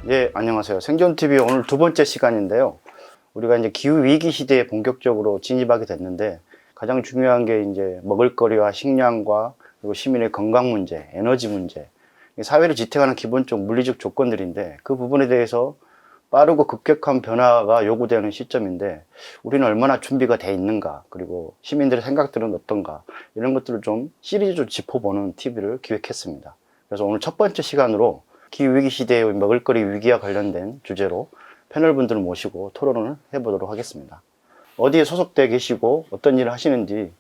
예, 안녕하세요. 생존TV 오늘 두 번째 시간인데요. 우리가 이제 기후위기 시대에 본격적으로 진입하게 됐는데, 가장 중요한 게 이제 먹을거리와 식량과 그리고 시민의 건강 문제, 에너지 문제, 사회를 지탱하는 기본적 물리적 조건들인데, 그 부분에 대해서 빠르고 급격한 변화가 요구되는 시점인데, 우리는 얼마나 준비가 돼 있는가, 그리고 시민들의 생각들은 어떤가, 이런 것들을 좀 시리즈로 짚어보는 TV를 기획했습니다. 그래서 오늘 첫 번째 시간으로 기후위기 시대의 먹을거리 위기와 관련된 주제로 패널분들을 모시고 토론을 해보도록 하겠습니다. 어디에 소속되어 계시고 어떤 일을 하시는지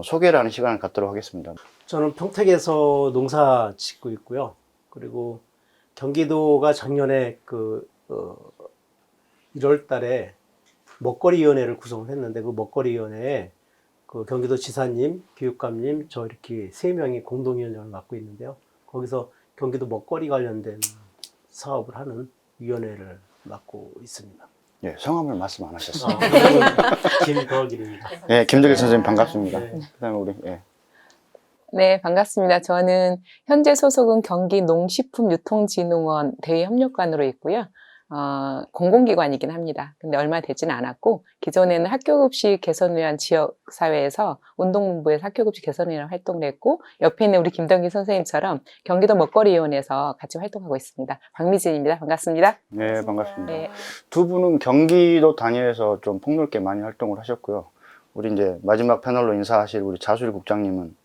소개를 하는 시간을 갖도록 하겠습니다. 저는 평택에서 농사 짓고 있고요. 그리고 경기도가 작년에 1월 달에 먹거리위원회를 구성을 했는데, 그 먹거리위원회에 그 경기도 지사님, 교육감님, 저 이렇게 3명이 공동위원장을 맡고 있는데요. 거기서 경기도 먹거리 관련된 사업을 하는 위원회를 맡고 있습니다. 예, 성함을 말씀 안 하셨어요. 김덕일입니다. 네, 김덕일 선생님 반갑습니다. 네. 그다음에 우리 네, 반갑습니다. 저는 현재 소속은 경기 농식품유통진흥원 대외협력관으로 있고요. 공공기관이긴 합니다. 근데 얼마 되지는 않았고, 기존에는 학교급식 개선을 위한 지역사회에서 운동본부에서 학교급식 개선을 위한 활동을 했고, 옆에 있는 우리 김덕일 선생님처럼 경기도 먹거리위원회에서 같이 활동하고 있습니다. 박미진입니다. 반갑습니다. 네, 반갑습니다. 네. 두 분은 경기도 단위에서 좀 폭넓게 많이 활동을 하셨고요. 우리 이제 마지막 패널로 인사하실 우리 자수일 국장님은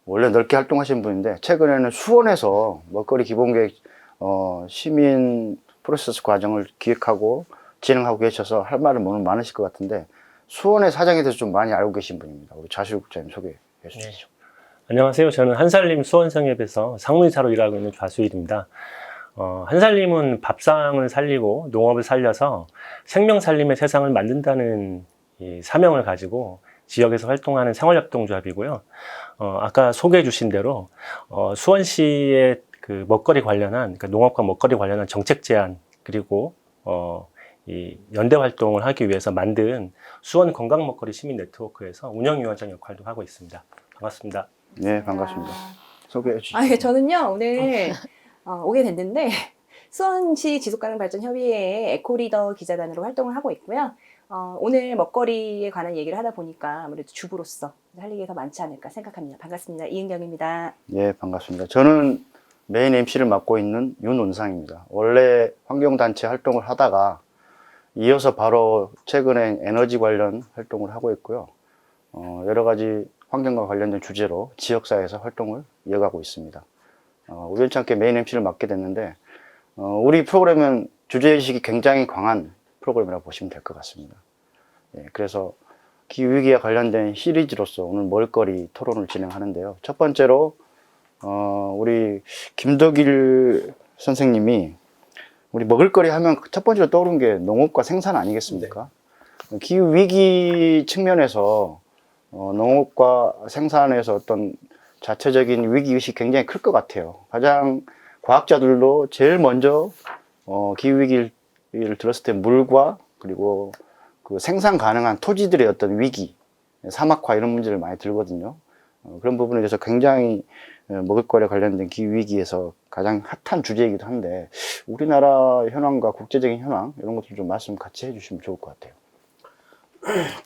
원래 넓게 활동하신 분인데, 최근에는 수원에서 먹거리 기본계획 시민 프로세스 과정을 기획하고 진행하고 계셔서 할 말은 오늘 많으실 것 같은데, 수원의 사정에 대해서 좀 많이 알고 계신 분입니다. 우리 자수일 국장님 소개해 주시죠. 네. 안녕하세요. 저는 한살림 수원성협에서 상무이사로 일하고 있는 좌수일입니다. 한살림은 밥상을 살리고 농업을 살려서 생명살림의 세상을 만든다는 이 사명을 가지고 지역에서 활동하는 생활협동조합이고요. 아까 소개해 주신 대로 수원시의 그 먹거리 관련한, 그러니까 농업과 먹거리 관련한 정책 제안, 그리고 이 연대 활동을 하기 위해서 만든 수원 건강 먹거리 시민 네트워크에서 운영위원장 역할도 하고 있습니다. 반갑습니다. 네, 반갑습니다. 소개해 주시죠. 예, 저는요, 오늘 오게 됐는데, 수원시 지속가능발전협의회의 에코리더 기자단으로 활동을 하고 있고요. 오늘 먹거리에 관한 얘기를 하다 보니까 아무래도 주부로서 할 얘기가 더 많지 않을까 생각합니다. 반갑습니다. 이은경입니다. 예, 반갑습니다. 저는 메인 MC를 맡고 있는 윤운상입니다. 원래 환경단체 활동을 하다가 이어서 바로 최근에 에너지 관련 활동을 하고 있고요. 여러 가지 환경과 관련된 주제로 지역사회에서 활동을 이어가고 있습니다. 우연찮게 메인 MC를 맡게 됐는데, 우리 프로그램은 주제의식이 굉장히 강한 프로그램이라고 보시면 될 것 같습니다. 예, 그래서 기후위기와 관련된 시리즈로서 오늘 먹을거리 토론을 진행하는데요. 첫 번째로 우리 김덕일 선생님이 우리 먹을거리 하면 첫 번째로 떠오른 게 농업과 생산 아니겠습니까? 네. 기후위기 측면에서 농업과 생산에서 어떤 자체적인 위기의식이 굉장히 클 것 같아요. 가장 과학자들도 제일 먼저 기후위기를 들었을 때 물과 그리고 그 생산 가능한 토지들의 어떤 위기, 사막화 이런 문제를 많이 들거든요. 그런 부분에 대해서 굉장히 먹을거리에 관련된 기후위기에서 가장 핫한 주제이기도 한데, 우리나라 현황과 국제적인 현황 이런 것들 좀 말씀 같이 해주시면 좋을 것 같아요.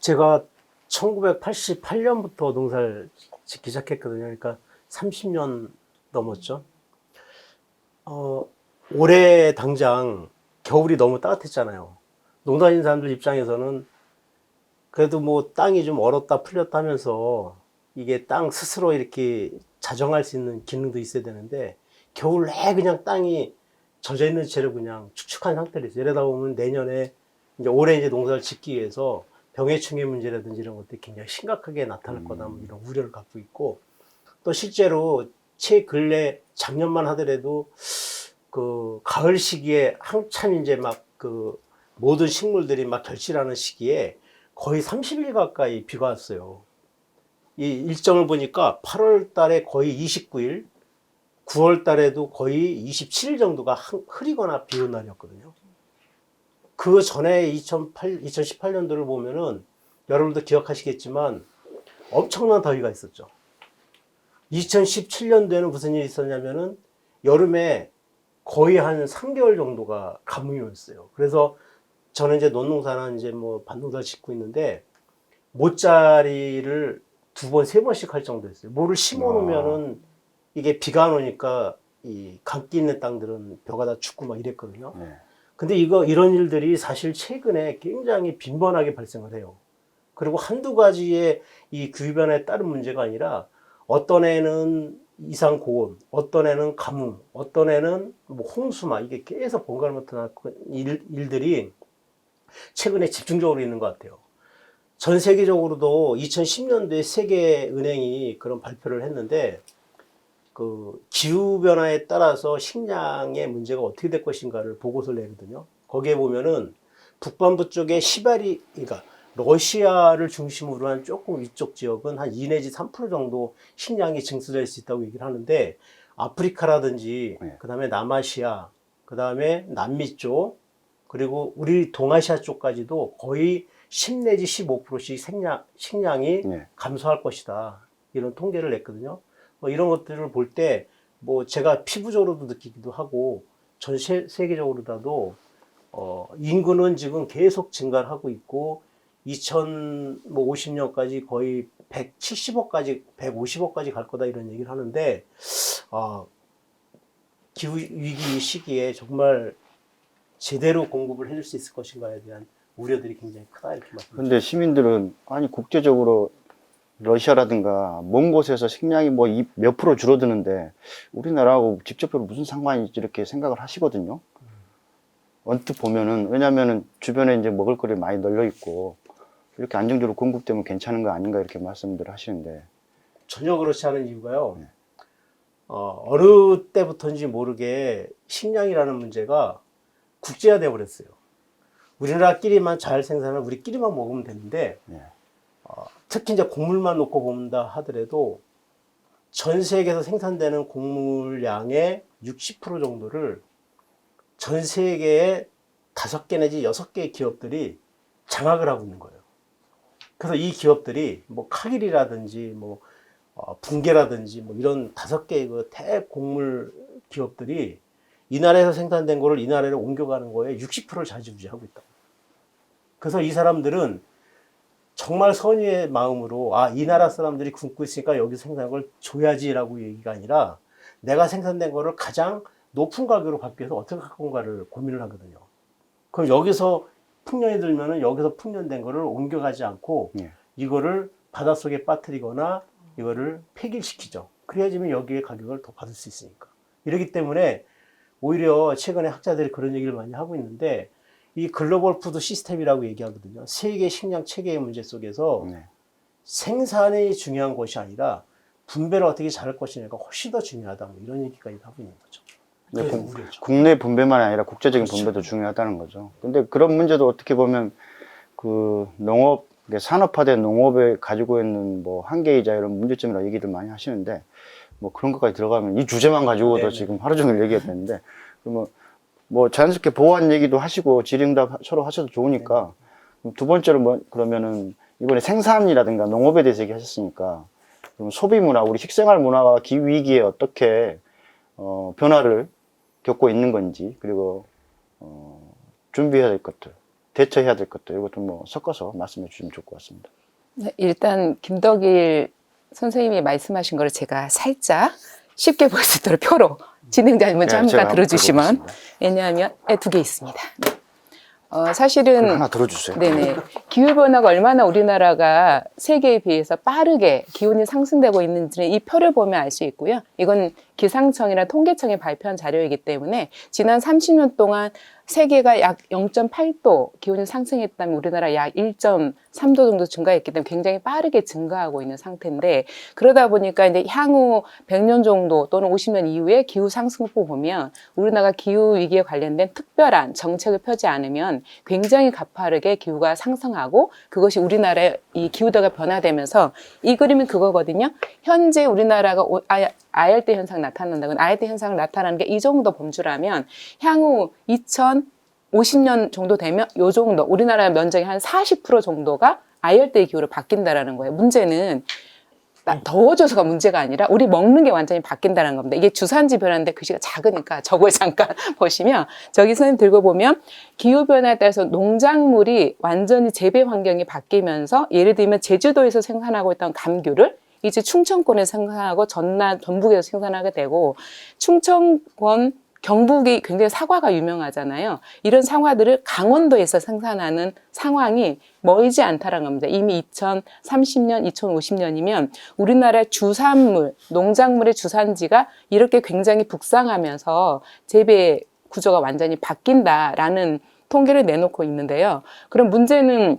제가 1988년부터 농사를 짓기 시작했거든요. 그러니까 30년 넘었죠. 올해 당장 겨울이 너무 따뜻했잖아요. 농사 짓는 사람들 입장에서는 그래도 뭐 땅이 좀 얼었다 풀렸다 하면서 이게 땅 스스로 이렇게 자정할 수 있는 기능도 있어야 되는데, 겨울 내에 그냥 땅이 젖어 있는 채로 그냥 축축한 상태로 있어요. 이러다 보면 내년에 이제 올해 이제 농사를 짓기 위해서 병해충의 문제라든지 이런 것들이 굉장히 심각하게 나타날 거다, 뭐 이런 우려를 갖고 있고, 또 실제로 최근래 작년만 하더라도 그 가을 시기에 한참 이제 막 그 모든 식물들이 막 결실하는 시기에 거의 30일 가까이 비가 왔어요. 이 일정을 보니까 8월 달에 거의 29일, 9월 달에도 거의 27일 정도가 흐리거나 비 온 날이었거든요. 그 전에 2018년도를 보면은 여러분도 기억하시겠지만 엄청난 더위가 있었죠. 2017년도에는 무슨 일이 있었냐면은 여름에 거의 한 3개월 정도가 가뭄이었어요. 그래서 저는 이제 논농사나 이제 뭐 밭농사를 짓고 있는데 모짜리를 2번, 3번씩 할 정도였어요. 뭐를 심어 놓으면은 이게 비가 안 오니까 이 강기 있는 땅들은 벼가 다 죽고 막 이랬거든요. 네. 근데 이런 일들이 사실 최근에 굉장히 빈번하게 발생을 해요. 그리고 한두 가지의 이 기후변화에 따른 문제가 아니라 어떤 애는 이상 고온, 어떤 애는 가뭄, 어떤 애는 뭐 홍수마, 이게 계속 번갈아 나타나는 일들이 최근에 집중적으로 있는 것 같아요. 전 세계적으로도 2010년도에 세계은행이 그런 발표를 했는데 그 기후변화에 따라서 식량의 문제가 어떻게 될 것인가를 보고서를 내거든요. 거기에 보면은 북반부 쪽에 시베리, 그러니까 러시아를 중심으로 한 조금 위쪽 지역은 한 2 내지 3% 정도 식량이 증수될 수 있다고 얘기를 하는데 아프리카라든지 네. 그다음에 남아시아, 그다음에 남미 쪽, 그리고 우리 동아시아 쪽까지도 거의 10 내지 15%씩 식량이 네. 감소할 것이다. 이런 통계를 냈거든요. 뭐 이런 것들을 볼 때 뭐 제가 피부적으로도 느끼기도 하고 전 세계적으로도 인구는 지금 계속 증가를 하고 있고 2050년까지 거의 170억까지 150억까지 갈 거다 이런 얘기를 하는데 기후 위기 시기에 정말 제대로 공급을 해줄 수 있을 것인가에 대한 우려들이 굉장히 크다 이렇게 말씀드립니다. 근데 시민들은 아니 국제적으로 러시아라든가 먼 곳에서 식량이 뭐 몇 프로 줄어드는데 우리나라하고 직접적으로 무슨 상관이 있지 이렇게 생각을 하시거든요. 언뜻 보면은 왜냐면은 주변에 이제 먹을거리 많이 널려 있고 이렇게 안정적으로 공급되면 괜찮은 거 아닌가 이렇게 말씀들 하시는데 전혀 그렇지 않은 이유가요. 네. 어느 때부터인지 모르게 식량이라는 문제가 국제화되어 버렸어요. 우리나라끼리만 잘 생산하면 우리끼리만 먹으면 되는데 네. 특히 이제 곡물만 놓고 본다 하더라도 전 세계에서 생산되는 곡물량의 60% 정도를 전 세계의 5개 내지 6개의 기업들이 장악을 하고 있는 거예요. 그래서 이 기업들이 뭐 카길이라든지 뭐 붕괴라든지 뭐 이런 5개의 그 대곡물 기업들이 이 나라에서 생산된 거를 이 나라로 옮겨가는 거에 60%를 좌지우지하고 있다. 그래서 이 사람들은 정말 선의의 마음으로 이 나라 사람들이 굶고 있으니까 여기서 생산한 걸 줘야지라고 얘기가 아니라 내가 생산된 거를 가장 높은 가격으로 받기 위해서 어떻게 할 건가를 고민을 하거든요. 그럼 여기서 풍년이 들면은 여기서 풍년된 거를 옮겨가지 않고 이거를 바닷속에 빠뜨리거나 이거를 폐기시키죠. 그래야지만 여기에 가격을 더 받을 수 있으니까. 이렇기 때문에 오히려 최근에 학자들이 그런 얘기를 많이 하고 있는데 이 글로벌 푸드 시스템이라고 얘기하거든요. 세계 식량 체계의 문제 속에서 생산이 중요한 것이 아니라 분배를 어떻게 잘할 것이냐가 훨씬 더 중요하다. 뭐 이런 얘기까지 하고 있는 거죠. 그래서 우려죠. 국내 분배만 아니라 국제적인 그렇죠. 분배도 중요하다는 거죠. 근데 그런 문제도 어떻게 보면 그 농업, 산업화된 농업에 가지고 있는 뭐 한계이자 이런 문제점이라고 얘기들 많이 하시는데 뭐 그런 것까지 들어가면 이 주제만 가지고도 네네. 지금 하루 종일 얘기해야 되는데 그러면 뭐 자연스럽게 보완 얘기도 하시고 질의응답 서로 하셔도 좋으니까 두 번째로 뭐 그러면은 이번에 생산이라든가 농업에 대해서 얘기하셨으니까 그럼 소비 문화, 우리 식생활 문화가 기후 위기에 어떻게 변화를 겪고 있는 건지 그리고 준비해야 될 것들, 대처해야 될 것들 이것도 뭐 섞어서 말씀해 주시면 좋을 것 같습니다. 네, 일단 김덕일 선생님이 말씀하신 거를 제가 살짝 쉽게 볼 수 있도록 표로 진행자님은 제가 잠깐 한번 들어주시면 들어보겠습니다. 왜냐하면 2개 있습니다. 사실은 하나 들어주세요. 네네. 기후변화가 얼마나 우리나라가 세계에 비해서 빠르게 기온이 상승되고 있는지는 이 표를 보면 알 수 있고요. 이건 기상청이나 통계청이 발표한 자료이기 때문에 지난 30년 동안 세계가 약 0.8도 기온이 상승했다면 우리나라 약 1.3도 정도 증가했기 때문에 굉장히 빠르게 증가하고 있는 상태인데 그러다 보니까 이제 향후 100년 정도 또는 50년 이후에 기후 상승폭 보면 우리나라가 기후 위기에 관련된 특별한 정책을 펴지 않으면 굉장히 가파르게 기후가 상승하고 그것이 우리나라의 이 기후도가 변화되면서 이 그림은 그거거든요. 현재 우리나라가 아열대 현상 나타난다고 아열대 현상을 나타나는 게 이 정도 범주라면 향후 2050년 정도 되면 요 정도 우리나라 면적의 한 40% 정도가 아열대 기후로 바뀐다라는 거예요. 문제는 더워져서가 문제가 아니라 우리 먹는 게 완전히 바뀐다는 겁니다. 이게 주산지 변화인데 글씨가 작으니까 저걸 잠깐 보시면 저기 선생님 들고 보면 기후변화에 따라서 농작물이 완전히 재배 환경이 바뀌면서 예를 들면 제주도에서 생산하고 있던 감귤을 이제 충청권에서 생산하고 전남, 전북에서 생산하게 되고 충청권 경북이 굉장히 사과가 유명하잖아요. 이런 사과들을 강원도에서 생산하는 상황이 멀지 않다는 겁니다. 이미 2030년, 2050년이면 우리나라의 주산물, 농작물의 주산지가 이렇게 굉장히 북상하면서 재배 구조가 완전히 바뀐다라는 통계를 내놓고 있는데요. 그럼 문제는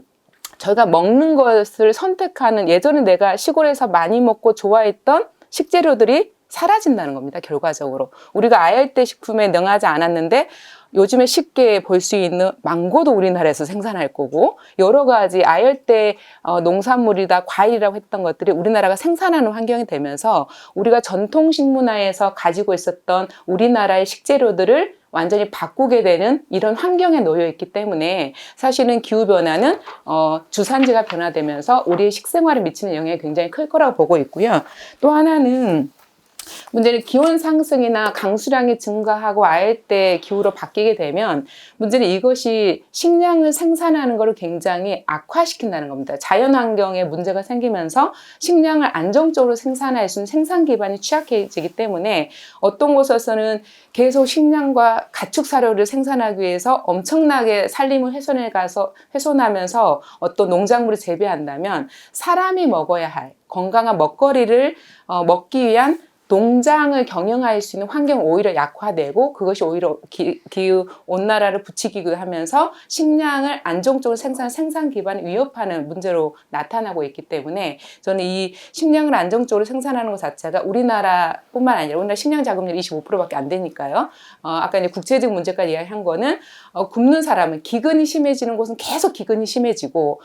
저희가 먹는 것을 선택하는 예전에 내가 시골에서 많이 먹고 좋아했던 식재료들이 사라진다는 겁니다. 결과적으로. 우리가 아열대 식품에 능하지 않았는데 요즘에 쉽게 볼 수 있는 망고도 우리나라에서 생산할 거고 여러 가지 아열대 농산물이다 과일이라고 했던 것들이 우리나라가 생산하는 환경이 되면서 우리가 전통식문화에서 가지고 있었던 우리나라의 식재료들을 완전히 바꾸게 되는 이런 환경에 놓여 있기 때문에 사실은 기후변화는 주산지가 변화되면서 우리의 식생활에 미치는 영향이 굉장히 클 거라고 보고 있고요. 또 하나는 문제는 기온 상승이나 강수량이 증가하고 아열대 기후로 바뀌게 되면 문제는 이것이 식량을 생산하는 것을 굉장히 악화시킨다는 겁니다. 자연환경에 문제가 생기면서 식량을 안정적으로 생산할 수 있는 생산 기반이 취약해지기 때문에 어떤 곳에서는 계속 식량과 가축 사료를 생산하기 위해서 엄청나게 산림을 훼손하면서 어떤 농작물을 재배한다면 사람이 먹어야 할 건강한 먹거리를 먹기 위한 농장을 경영할 수 있는 환경을 오히려 약화되고 그것이 오히려 기후 온난화를 부추기기도 하면서 식량을 안정적으로 생산 기반을 위협하는 문제로 나타나고 있기 때문에 저는 이 식량을 안정적으로 생산하는 것 자체가 우리나라뿐만 아니라 우리나라 식량 자급률이 25%밖에 안 되니까요. 아까 이제 국제적 문제까지 이야기한 거는 굶는 사람은 기근이 심해지는 곳은 계속 기근이 심해지고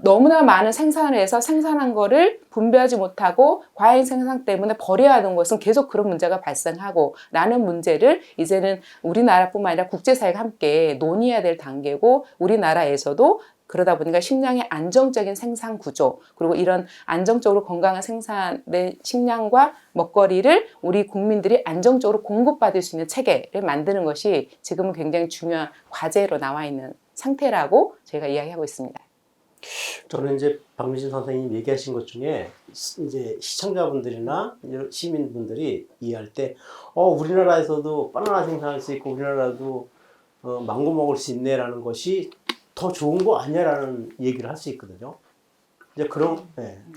너무나 많은 생산을 해서 생산한 거를 분배하지 못하고 과잉 생산 때문에 버려야 하는 것은 계속 그런 문제가 발생하고 라는 문제를 이제는 우리나라뿐만 아니라 국제사회가 함께 논의해야 될 단계고 우리나라에서도 그러다 보니까 식량의 안정적인 생산 구조 그리고 이런 안정적으로 건강한 생산된 식량과 먹거리를 우리 국민들이 안정적으로 공급받을 수 있는 체계를 만드는 것이 지금은 굉장히 중요한 과제로 나와 있는 상태라고 저희가 이야기하고 있습니다. 저는 이제 박민진 선생님 얘기하신 것 중에 이제 시청자분들이나 시민분들이 이해할 때 우리나라에서도 바나나 생산할 수 있고 우리나라도 망고 먹을 수 있네라는 것이 더 좋은 거 아니야라는 얘기를 할 수 있거든요. 이제 그런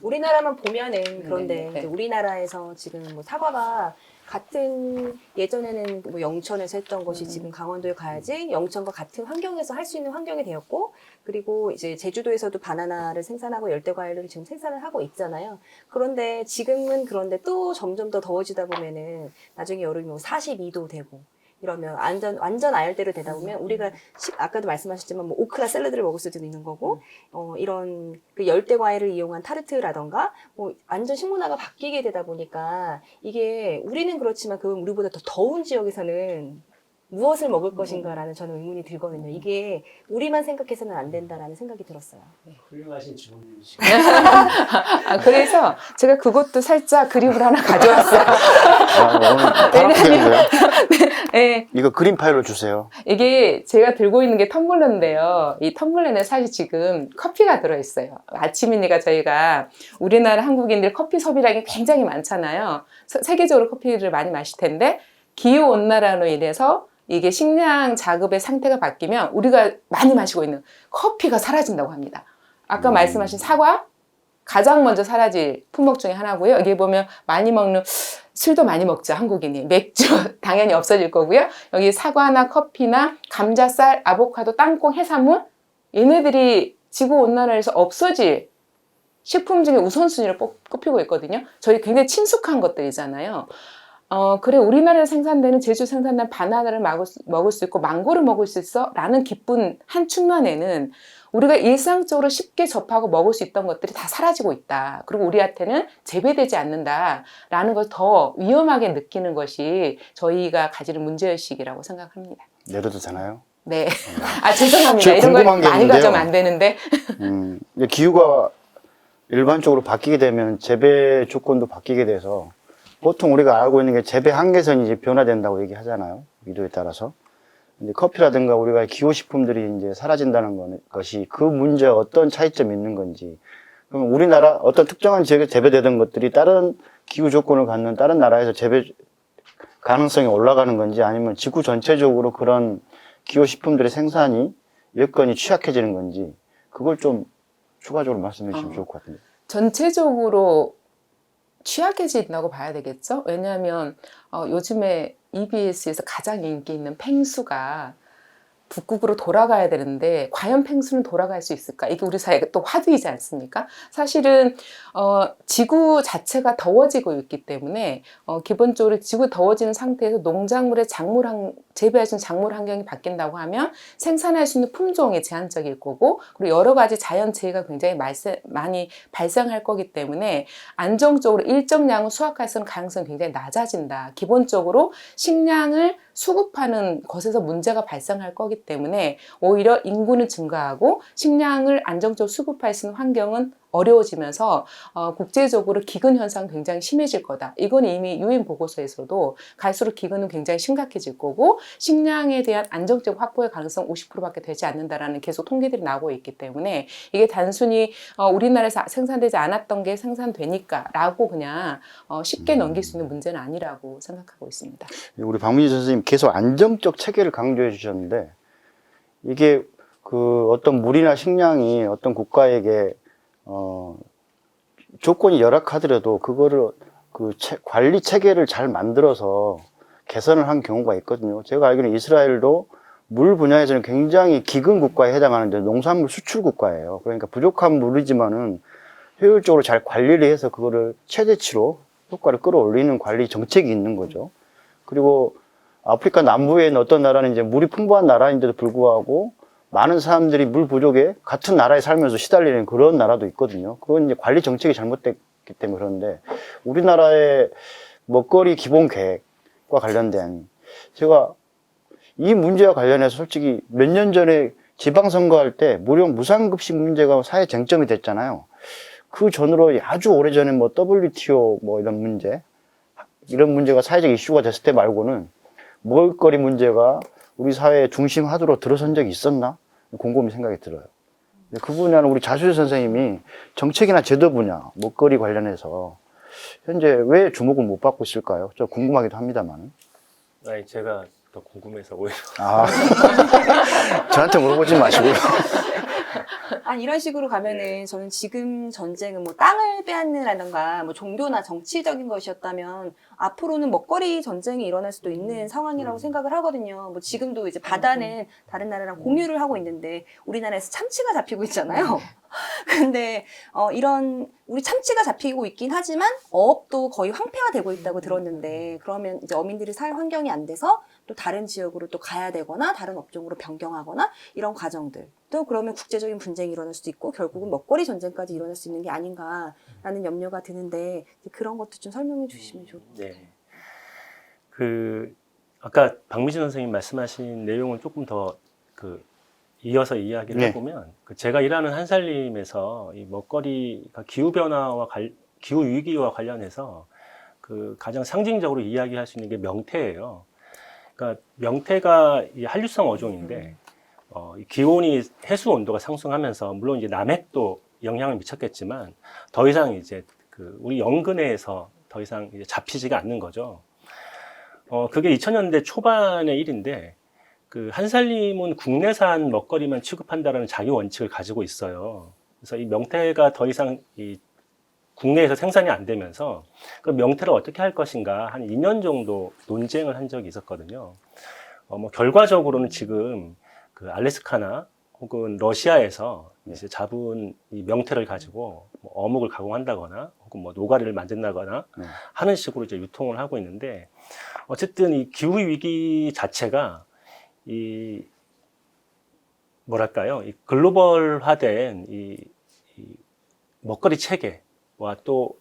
우리나라만 보면은 그런데 네. 이제 우리나라에서 지금 뭐 사과가 같은 예전에는 뭐 영천에서 했던 것이 지금 강원도에 가야지 영천과 같은 환경에서 할 수 있는 환경이 되었고 그리고 이제 제주도에서도 바나나를 생산하고 열대 과일을 지금 생산을 하고 있잖아요. 그런데 지금은 그런데 또 점점 더 더워지다 보면은 나중에 여름이 뭐 42도 되고 이러면 완전 아열대로 되다 보면 우리가 아까도 말씀하셨지만 뭐 오크라 샐러드를 먹을 수도 있는 거고 이런 그 열대 과일을 이용한 타르트라던가 뭐 완전 식문화가 바뀌게 되다 보니까 이게 우리는 그렇지만 그 우리보다 더 더운 지역에서는 무엇을 먹을 것인가라는 저는 의문이 들거든요. 이게 우리만 생각해서는 안 된다라는 생각이 들었어요. 훌륭하신 질문이시고 그래서 제가 그것도 살짝 그림을 하나 가져왔어요. 오늘 단합되는데요. 네, 이거 그림 파일로 주세요. 이게 제가 들고 있는 게 텀블러인데요. 이 텀블러에 사실 지금 커피가 들어있어요. 아침이니까 저희가 우리나라 한국인들 커피 소비량이 굉장히 많잖아요. 세계적으로 커피를 많이 마실 텐데 기후온난화로 인해서 이게 식량 자급의 상태가 바뀌면 우리가 많이 마시고 있는 커피가 사라진다고 합니다. 아까 말씀하신 사과 가장 먼저 사라질 품목 중에 하나고요. 여기 보면 많이 먹는 술도 많이 먹죠, 한국인이. 맥주 당연히 없어질 거고요. 여기 사과나 커피나 감자, 쌀, 아보카도, 땅콩, 해산물 얘네들이 지구온난화에서 없어질 식품 중에 우선순위를 꼽히고 있거든요. 저희 굉장히 친숙한 것들이잖아요. 그래 우리나라에 생산되는 제주 생산된 바나나를 먹을 수 있고 망고를 먹을 수 있어 라는 기쁜 한 측면에는 우리가 일상적으로 쉽게 접하고 먹을 수 있던 것들이 다 사라지고 있다. 그리고 우리한테는 재배되지 않는다라는 걸 더 위험하게 느끼는 것이 저희가 가지는 문제의식이라고 생각합니다. 내려도 되나요? 네. 죄송합니다. 제가 이런 걸 궁금한 게 많이 있는데요. 가져오면 안 되는데. 이제 기후가 일반적으로 바뀌게 되면 재배 조건도 바뀌게 돼서 보통 우리가 알고 있는 게 재배 한계선이 이제 변화된다고 얘기하잖아요. 위도에 따라서. 근데 커피라든가 우리가 기호식품들이 이제 사라진다는 것이 그 문제에 어떤 차이점이 있는 건지. 그럼 우리나라 어떤 특정한 지역에 재배되던 것들이 다른 기후 조건을 갖는 다른 나라에서 재배 가능성이 올라가는 건지 아니면 지구 전체적으로 그런 기호식품들의 생산이 여건이 취약해지는 건지 그걸 좀 추가적으로 말씀해 주시면 좋을 것 같은데. 전체적으로 취약해진다고 봐야 되겠죠? 왜냐하면 요즘에 EBS에서 가장 인기 있는 펭수가 북극으로 돌아가야 되는데 과연 펭수는 돌아갈 수 있을까? 이게 우리 사회가 또 화두이지 않습니까? 사실은 지구 자체가 더워지고 있기 때문에 기본적으로 지구 더워지는 상태에서 농작물의 재배할 수 있는 작물 환경이 바뀐다고 하면 생산할 수 있는 품종이 제한적일 거고 그리고 여러 가지 자연재해가 굉장히 많이 발생할 거기 때문에 안정적으로 일정량을 수확할 수 있는 가능성이 굉장히 낮아진다. 기본적으로 식량을 수급하는 것에서 문제가 발생할 거기 때문에 오히려 인구는 증가하고 식량을 안정적으로 수급할 수 있는 환경은 어려워지면서 국제적으로 기근 현상 굉장히 심해질 거다. 이건 이미 유엔 보고서에서도 갈수록 기근은 굉장히 심각해질 거고 식량에 대한 안정적 확보의 가능성 50%밖에 되지 않는다라는 계속 통계들이 나오고 있기 때문에 이게 단순히 우리나라에서 생산되지 않았던 게 생산되니까라고 그냥 쉽게 넘길 수 있는 문제는 아니라고 생각하고 있습니다. 우리 박민지 선생님 계속 안정적 체계를 강조해 주셨는데 이게 그 어떤 물이나 식량이 어떤 국가에게 조건이 열악하더라도 그거를 관리 체계를 잘 만들어서 개선을 한 경우가 있거든요. 제가 알기로는 이스라엘도 물 분야에서는 굉장히 기근 국가에 해당하는데 농산물 수출 국가예요. 그러니까 부족한 물이지만은 효율적으로 잘 관리를 해서 그거를 최대치로 효과를 끌어올리는 관리 정책이 있는 거죠. 그리고 아프리카 남부에 있는 어떤 나라는 이제 물이 풍부한 나라인데도 불구하고 많은 사람들이 물 부족에 같은 나라에 살면서 시달리는 그런 나라도 있거든요. 그건 이제 관리 정책이 잘못됐기 때문에 그런데 우리나라의 먹거리 기본 계획과 관련된 제가 이 문제와 관련해서 솔직히 몇 년 전에 지방선거할 때 무료 무상급식 문제가 사회 쟁점이 됐잖아요. 그 전으로 아주 오래전에 뭐 WTO 뭐 이런 문제가 사회적 이슈가 됐을 때 말고는 먹을거리 문제가 우리 사회의 중심 화두로 들어선 적이 있었나? 곰곰이 생각이 들어요. 그 분야는 우리 자수일 선생님이 정책이나 제도 분야, 먹거리 관련해서 현재 왜 주목을 못 받고 있을까요? 저 궁금하기도 합니다만. 아니, 제가 더 궁금해서 오히려. 저한테 물어보지 마시고요. 아니 이런 식으로 가면은 저는 지금 전쟁은 뭐 땅을 빼앗느라든가 뭐 종교나 정치적인 것이었다면 앞으로는 먹거리 전쟁이 일어날 수도 있는 상황이라고 생각을 하거든요. 뭐 지금도 이제 바다는 다른 나라랑 공유를 하고 있는데 우리나라에서 참치가 잡히고 있잖아요. 근데 이런 우리 참치가 잡히고 있긴 하지만 어업도 거의 황폐화되고 있다고 들었는데 그러면 이제 어민들이 살 환경이 안 돼서 또 다른 지역으로 또 가야 되거나 다른 업종으로 변경하거나 이런 과정들 또 그러면 국제적인 분쟁이 일어날 수도 있고 결국은 먹거리 전쟁까지 일어날 수 있는 게 아닌가라는 염려가 드는데 그런 것도 좀 설명해 주시면 좋을 것 같아요. 네. 아까 박미진 선생님 말씀하신 내용을 조금 더 이어서 이야기를 네. 해보면 제가 일하는 한살림에서 이 먹거리가 기후변화와 기후위기와 관련해서 가장 상징적으로 이야기할 수 있는 게 명태예요. 그러니까 명태가 이 한류성 어종인데 이 기온이 해수 온도가 상승하면서 물론 이제 남핵도 영향을 미쳤겠지만 더 이상 이제 우리 영근해에서 더 이상 이제 잡히지가 않는 거죠. 그게 2000년대 초반의 일인데 한살림은 국내산 먹거리만 취급한다라는 자기 원칙을 가지고 있어요. 그래서 이 명태가 더 이상 이 국내에서 생산이 안 되면서 그 명태를 어떻게 할 것인가 한 2년 정도 논쟁을 한 적이 있었거든요. 뭐 결과적으로는 지금 알래스카나 혹은 러시아에서 이제 잡은 이 명태를 가지고 뭐 어묵을 가공한다거나 혹은 뭐 노가리를 만든다거나 하는 식으로 이제 유통을 하고 있는데 어쨌든 이 기후 위기 자체가 이 글로벌화된 이 먹거리 체계와 또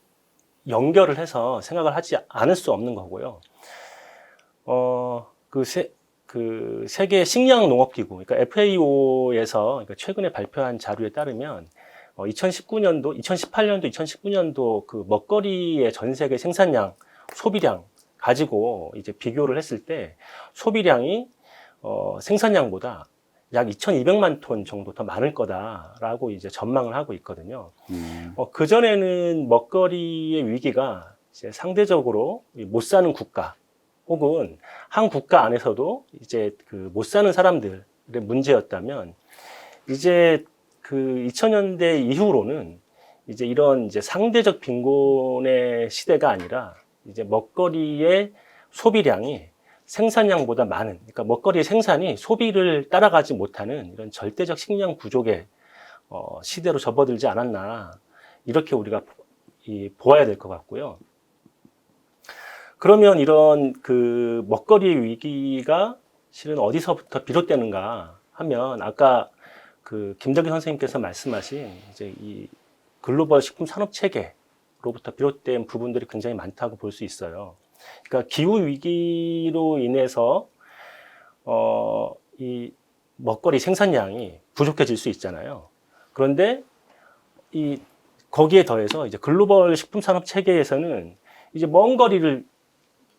연결을 해서 생각을 하지 않을 수 없는 거고요. 세계 식량농업기구, 그러니까 FAO에서 최근에 발표한 자료에 따르면 2019년도, 2018년도, 2019년도 그 먹거리의 전 세계 생산량, 소비량 가지고 이제 비교를 했을 때 소비량이 생산량보다 약 2,200만 톤 정도 더 많을 거다라고 이제 전망을 하고 있거든요. 그전에는 먹거리의 위기가 이제 상대적으로 못 사는 국가 혹은 한 국가 안에서도 이제 그 못 사는 사람들의 문제였다면 이제 그 2000년대 이후로는 이제 이런 이제 상대적 빈곤의 시대가 아니라 이제 먹거리의 소비량이 생산량보다 많은, 그러니까 먹거리의 생산이 소비를 따라가지 못하는 이런 절대적 식량 부족의 시대로 접어들지 않았나, 이렇게 우리가 보아야 될 것 같고요. 그러면 이런 그 먹거리 위기가 실은 어디서부터 비롯되는가 하면, 아까 그 김덕기 선생님께서 말씀하신 이제 이 글로벌 식품 산업 체계로부터 비롯된 부분들이 굉장히 많다고 볼 수 있어요. 그러니까 기후 위기로 인해서 이 먹거리 생산량이 부족해질 수 있잖아요. 그런데 거기에 더해서 이제 글로벌 식품 산업 체계에서는 이제 먼 거리를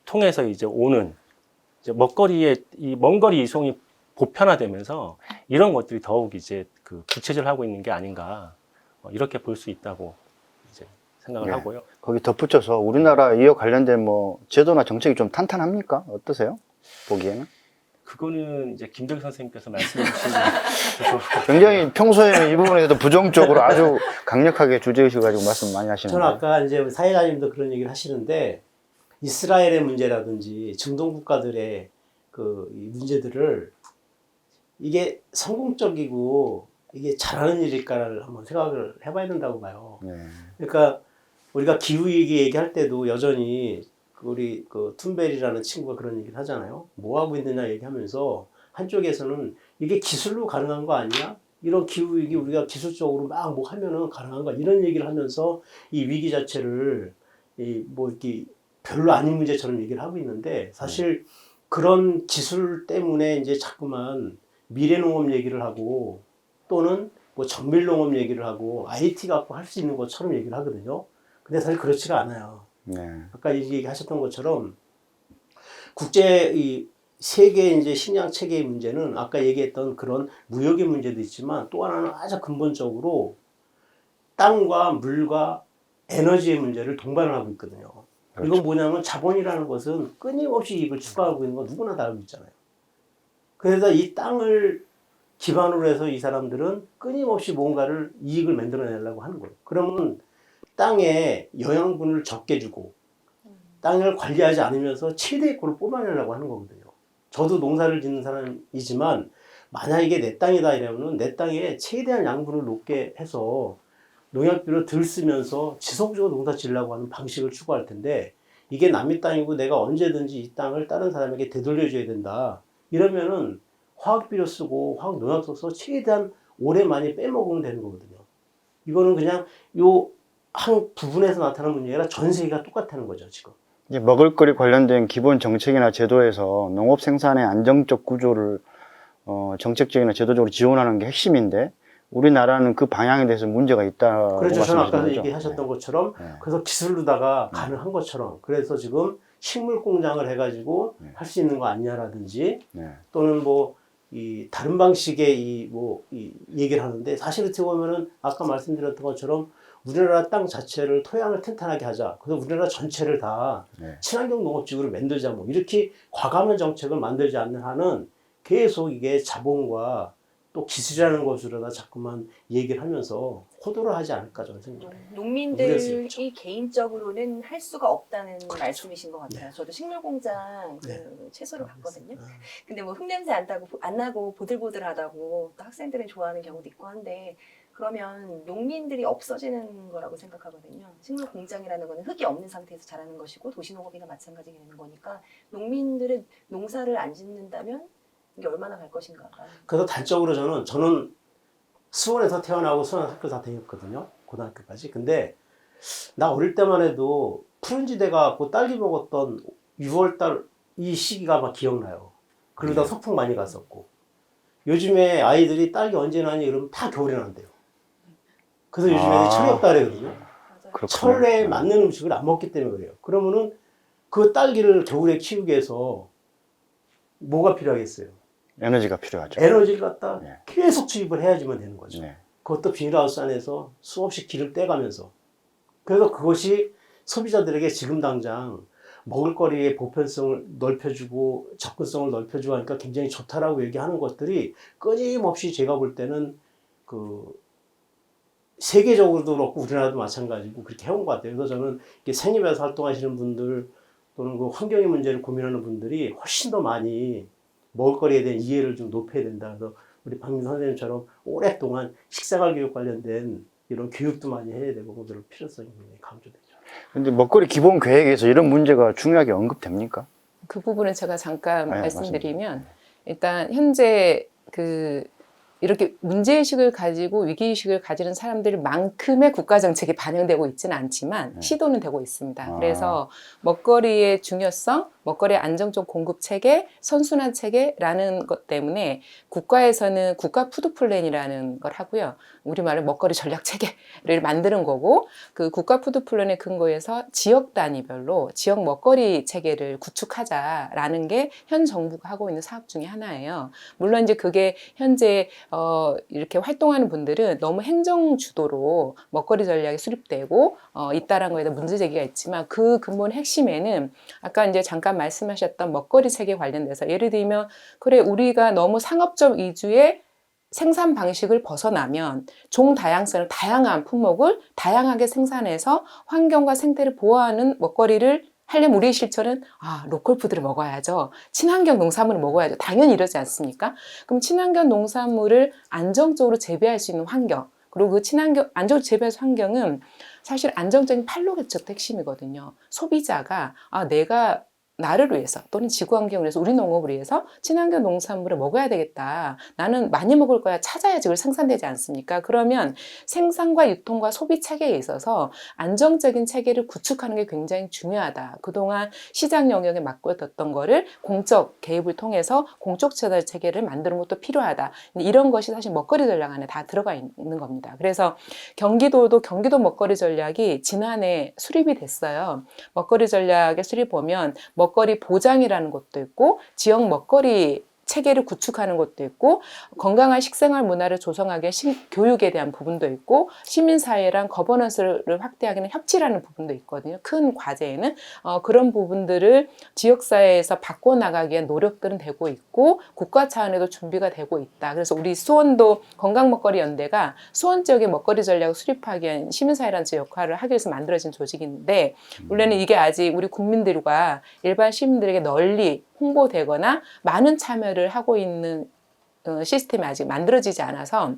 통해서 이제 오는 이제 이 먼 거리 이송이 보편화되면서 이런 것들이 더욱 이제 그 부채질하고 있는 게 아닌가, 이렇게 볼 수 있다고 이제 생각을 네. 하고요. 거기 덧붙여서 우리나라 이와 관련된 뭐 제도나 정책이 좀 탄탄합니까? 어떠세요? 보기에는? 그거는 이제 김덕기 선생님께서 말씀해 주신 굉장히 평소에는 이 부분에 대해서 부정적으로 아주 강력하게 주제의식을 가지고 말씀 많이 하시는데. 저는 아까 이제 우리 사회자님도 그런 얘기를 하시는데, 이스라엘의 문제라든지 중동 국가들의 이 문제들을 이게 성공적이고 이게 잘하는 일일까를 한번 생각을 해봐야 된다고 봐요. 네. 그러니까 우리가 기후위기 얘기할 때도 여전히 우리 그 툰벨이라는 친구가 그런 얘기를 하잖아요. 뭐 하고 있느냐 얘기하면서 한쪽에서는 이게 기술로 가능한 거 아니야? 이런 기후위기 우리가 기술적으로 막 뭐 하면은 가능한 거, 이런 얘기를 하면서 이 위기 자체를 뭐 이렇게 별로 아닌 문제처럼 얘기를 하고 있는데, 사실 그런 기술 때문에 이제 자꾸만 미래농업 얘기를 하고 또는 뭐 정밀농업 얘기를 하고 IT 갖고 할 수 있는 것처럼 얘기를 하거든요. 근데 사실 그렇지가 않아요. 네. 아까 얘기하셨던 것처럼 세계 이제 식량 체계의 문제는 아까 얘기했던 그런 무역의 문제도 있지만, 또 하나는 아주 근본적으로 땅과 물과 에너지의 문제를 동반을 하고 있거든요. 그렇죠. 이건 뭐냐면 자본이라는 것은 끊임없이 이익을 추구하고 있는 거 누구나 다 알고 있잖아요. 그래서 이 땅을 기반으로 해서 이 사람들은 끊임없이 뭔가를 이익을 만들어내려고 하는 거예요. 그러면 땅에 영양분을 적게 주고 땅을 관리하지 않으면서 최대의 꼴을 뽑아내려고 하는 거거든요. 저도 농사를 짓는 사람이지만 만약 이게 내 땅이다 이러면 내 땅에 최대한 양분을 높게 해서 농약비를 덜 쓰면서 지속적으로 농사 지으려고 하는 방식을 추구할 텐데, 이게 남의 땅이고 내가 언제든지 이 땅을 다른 사람에게 되돌려줘야 된다 이러면은 화학비료 쓰고 화학 농약 써서 최대한 오래 많이 빼먹으면 되는 거거든요. 이거는 그냥 요 한 부분에서 나타나는 문제가 아니라 전 세계가 똑같다는 거죠, 지금. 이제 먹을거리 관련된 기본 정책이나 제도에서 농업 생산의 안정적 구조를 정책적이나 제도적으로 지원하는 게 핵심인데, 우리나라는 그 방향에 대해서 문제가 있다고 그렇죠. 저는 아까 말씀하신 거죠? 얘기하셨던 것처럼 네. 그래서 기술로다가 가능한 것처럼, 그래서 지금 식물 공장을 해가지고 할 수 있는 거 아니냐라든지 네. 또는 뭐 다른 방식의 이 얘기를 하는데, 사실 어떻게 보면은 아까 말씀드렸던 것처럼 우리나라 땅 자체를 토양을 튼튼하게 하자. 그래서 우리나라 전체를 다 네. 친환경 농업지구를 만들자. 뭐 이렇게 과감한 정책을 만들지 않는 한은 계속 이게 자본과 또 기술이라는 것으로다 자꾸만 얘기를 하면서 호도를 하지 않을까 저는 생각해요. 농민들이 개인적으로는 할 수가 없다는 그렇죠. 말씀이신 것 같아요. 네. 저도 식물공장 네. 채소를 봤거든요. 네. 근데 뭐 흙냄새 안 나고 보들보들하다고 또 학생들은 좋아하는 경우도 있고 한데, 그러면 농민들이 없어지는 거라고 생각하거든요. 식물공장이라는 거는 흙이 없는 상태에서 자라는 것이고 도시농업이나 마찬가지가 되는 거니까, 농민들은 농사를 안 짓는다면 이게 얼마나 갈 것인가. 그래서 단적으로 저는 수원에서 태어나고 수원 학교 다 다녔거든요. 고등학교까지. 근데 나 어릴 때만 해도 푸른 지대 가고 딸기 먹었던 6월달 이 시기가 막 기억나요. 그러다 소풍 많이 갔었고. 요즘에 아이들이 딸기 언제 나니 이러면 다 겨울에 난대요. 그래서 요즘에 아. 철이 없다 그러거든요. 그렇구나. 철에 맞는 음식을 안 먹기 때문에 그래요. 그러면은 그 딸기를 겨울에 키우기 위해서 뭐가 필요하겠어요? 에너지가 필요하죠. 에너지를 갖다 네. 계속 투입을 해야지만 되는 거죠. 네. 그것도 비닐하우스 안에서 수없이 기를 떼가면서. 그래서 그것이 소비자들에게 지금 당장 먹을거리의 보편성을 넓혀주고 접근성을 넓혀주고 하니까 굉장히 좋다라고 얘기하는 것들이 끊임없이 제가 볼 때는 그 세계적으로도 그렇고 우리나라도 마찬가지고 그렇게 해온 것 같아요. 그래서 저는 이렇게 생협에서 활동하시는 분들 또는 그 환경의 문제를 고민하는 분들이 훨씬 더 많이 먹을거리에 대한 이해를 좀 높여야 된다. 그래서 우리 박민 선생님처럼 오랫동안 식생활 교육 관련된 이런 교육도 많이 해야 되고 그런 필요성이 굉장히 강조되죠. 근데 먹거리 기본 계획에서 이런 문제가 중요하게 언급됩니까? 그 부분은 제가 잠깐 네, 말씀드리면 일단 현재 그 이렇게 문제의식을 가지고 위기의식을 가지는 사람들만큼의 국가정책이 반영되고 있지는 않지만 시도는 되고 있습니다. 아. 그래서 먹거리의 중요성, 먹거리의 안정적 공급 체계, 선순환 체계라는 것 때문에 국가에서는 국가 푸드 플랜이라는 걸 하고요. 우리말로 먹거리 전략 체계를 만드는 거고 그 국가 푸드 플랜의 근거에서 지역 단위별로 지역 먹거리 체계를 구축하자라는 게 현 정부가 하고 있는 사업 중에 하나예요. 물론 이제 그게 현재 이렇게 활동하는 분들은 너무 행정 주도로 먹거리 전략이 수립되고 있다라는 거에 대한 문제 제기가 있지만 그 근본 핵심에는 아까 이제 잠깐 말씀하셨던 먹거리 체계 관련돼서 예를 들면 그래 우리가 너무 상업적 위주의 생산 방식을 벗어나면 종 다양성을 다양한 품목을 다양하게 생산해서 환경과 생태를 보호하는 먹거리를 하려면 우리의 실천은 로컬 푸드를 먹어야죠. 친환경 농산물을 먹어야죠. 당연히 이러지 않습니까? 그럼 친환경 농산물을 안정적으로 재배할 수 있는 환경 그리고 그 친환경 안정적으로 재배할 환경은 사실 안정적인 판로 개척도 핵심이거든요. 소비자가 내가 나를 위해서 또는 지구 환경을 위해서 우리 농업을 위해서 친환경 농산물을 먹어야 되겠다. 나는 많이 먹을 거야 찾아야지 그걸 생산되지 않습니까? 그러면 생산과 유통과 소비 체계에 있어서 안정적인 체계를 구축하는 게 굉장히 중요하다. 그동안 시장 영역에 맡겨뒀던 거를 공적 개입을 통해서 공적 처달 체계를 만드는 것도 필요하다. 이런 것이 사실 먹거리 전략 안에 다 들어가 있는 겁니다. 그래서 경기도 먹거리 전략이 지난해 수립이 됐어요. 먹거리 전략의 수립 보면 먹거리 보장이라는 것도 있고 지역 먹거리 체계를 구축하는 것도 있고 건강한 식생활 문화를 조성하기 위한 교육에 대한 부분도 있고 시민사회랑 거버넌스를 확대하기 위한 협치라는 부분도 있거든요. 큰 과제에는 그런 부분들을 지역사회에서 바꿔나가기 위한 노력들은 되고 있고 국가 차원에도 준비가 되고 있다. 그래서 우리 수원도 건강먹거리연대가 수원 지역의 먹거리 전략을 수립하기 위한 시민사회라는 역할을 하기 위해서 만들어진 조직인데 물론 이게 아직 우리 국민들과 일반 시민들에게 널리 홍보되거나 많은 참여를 하고 있는 시스템이 아직 만들어지지 않아서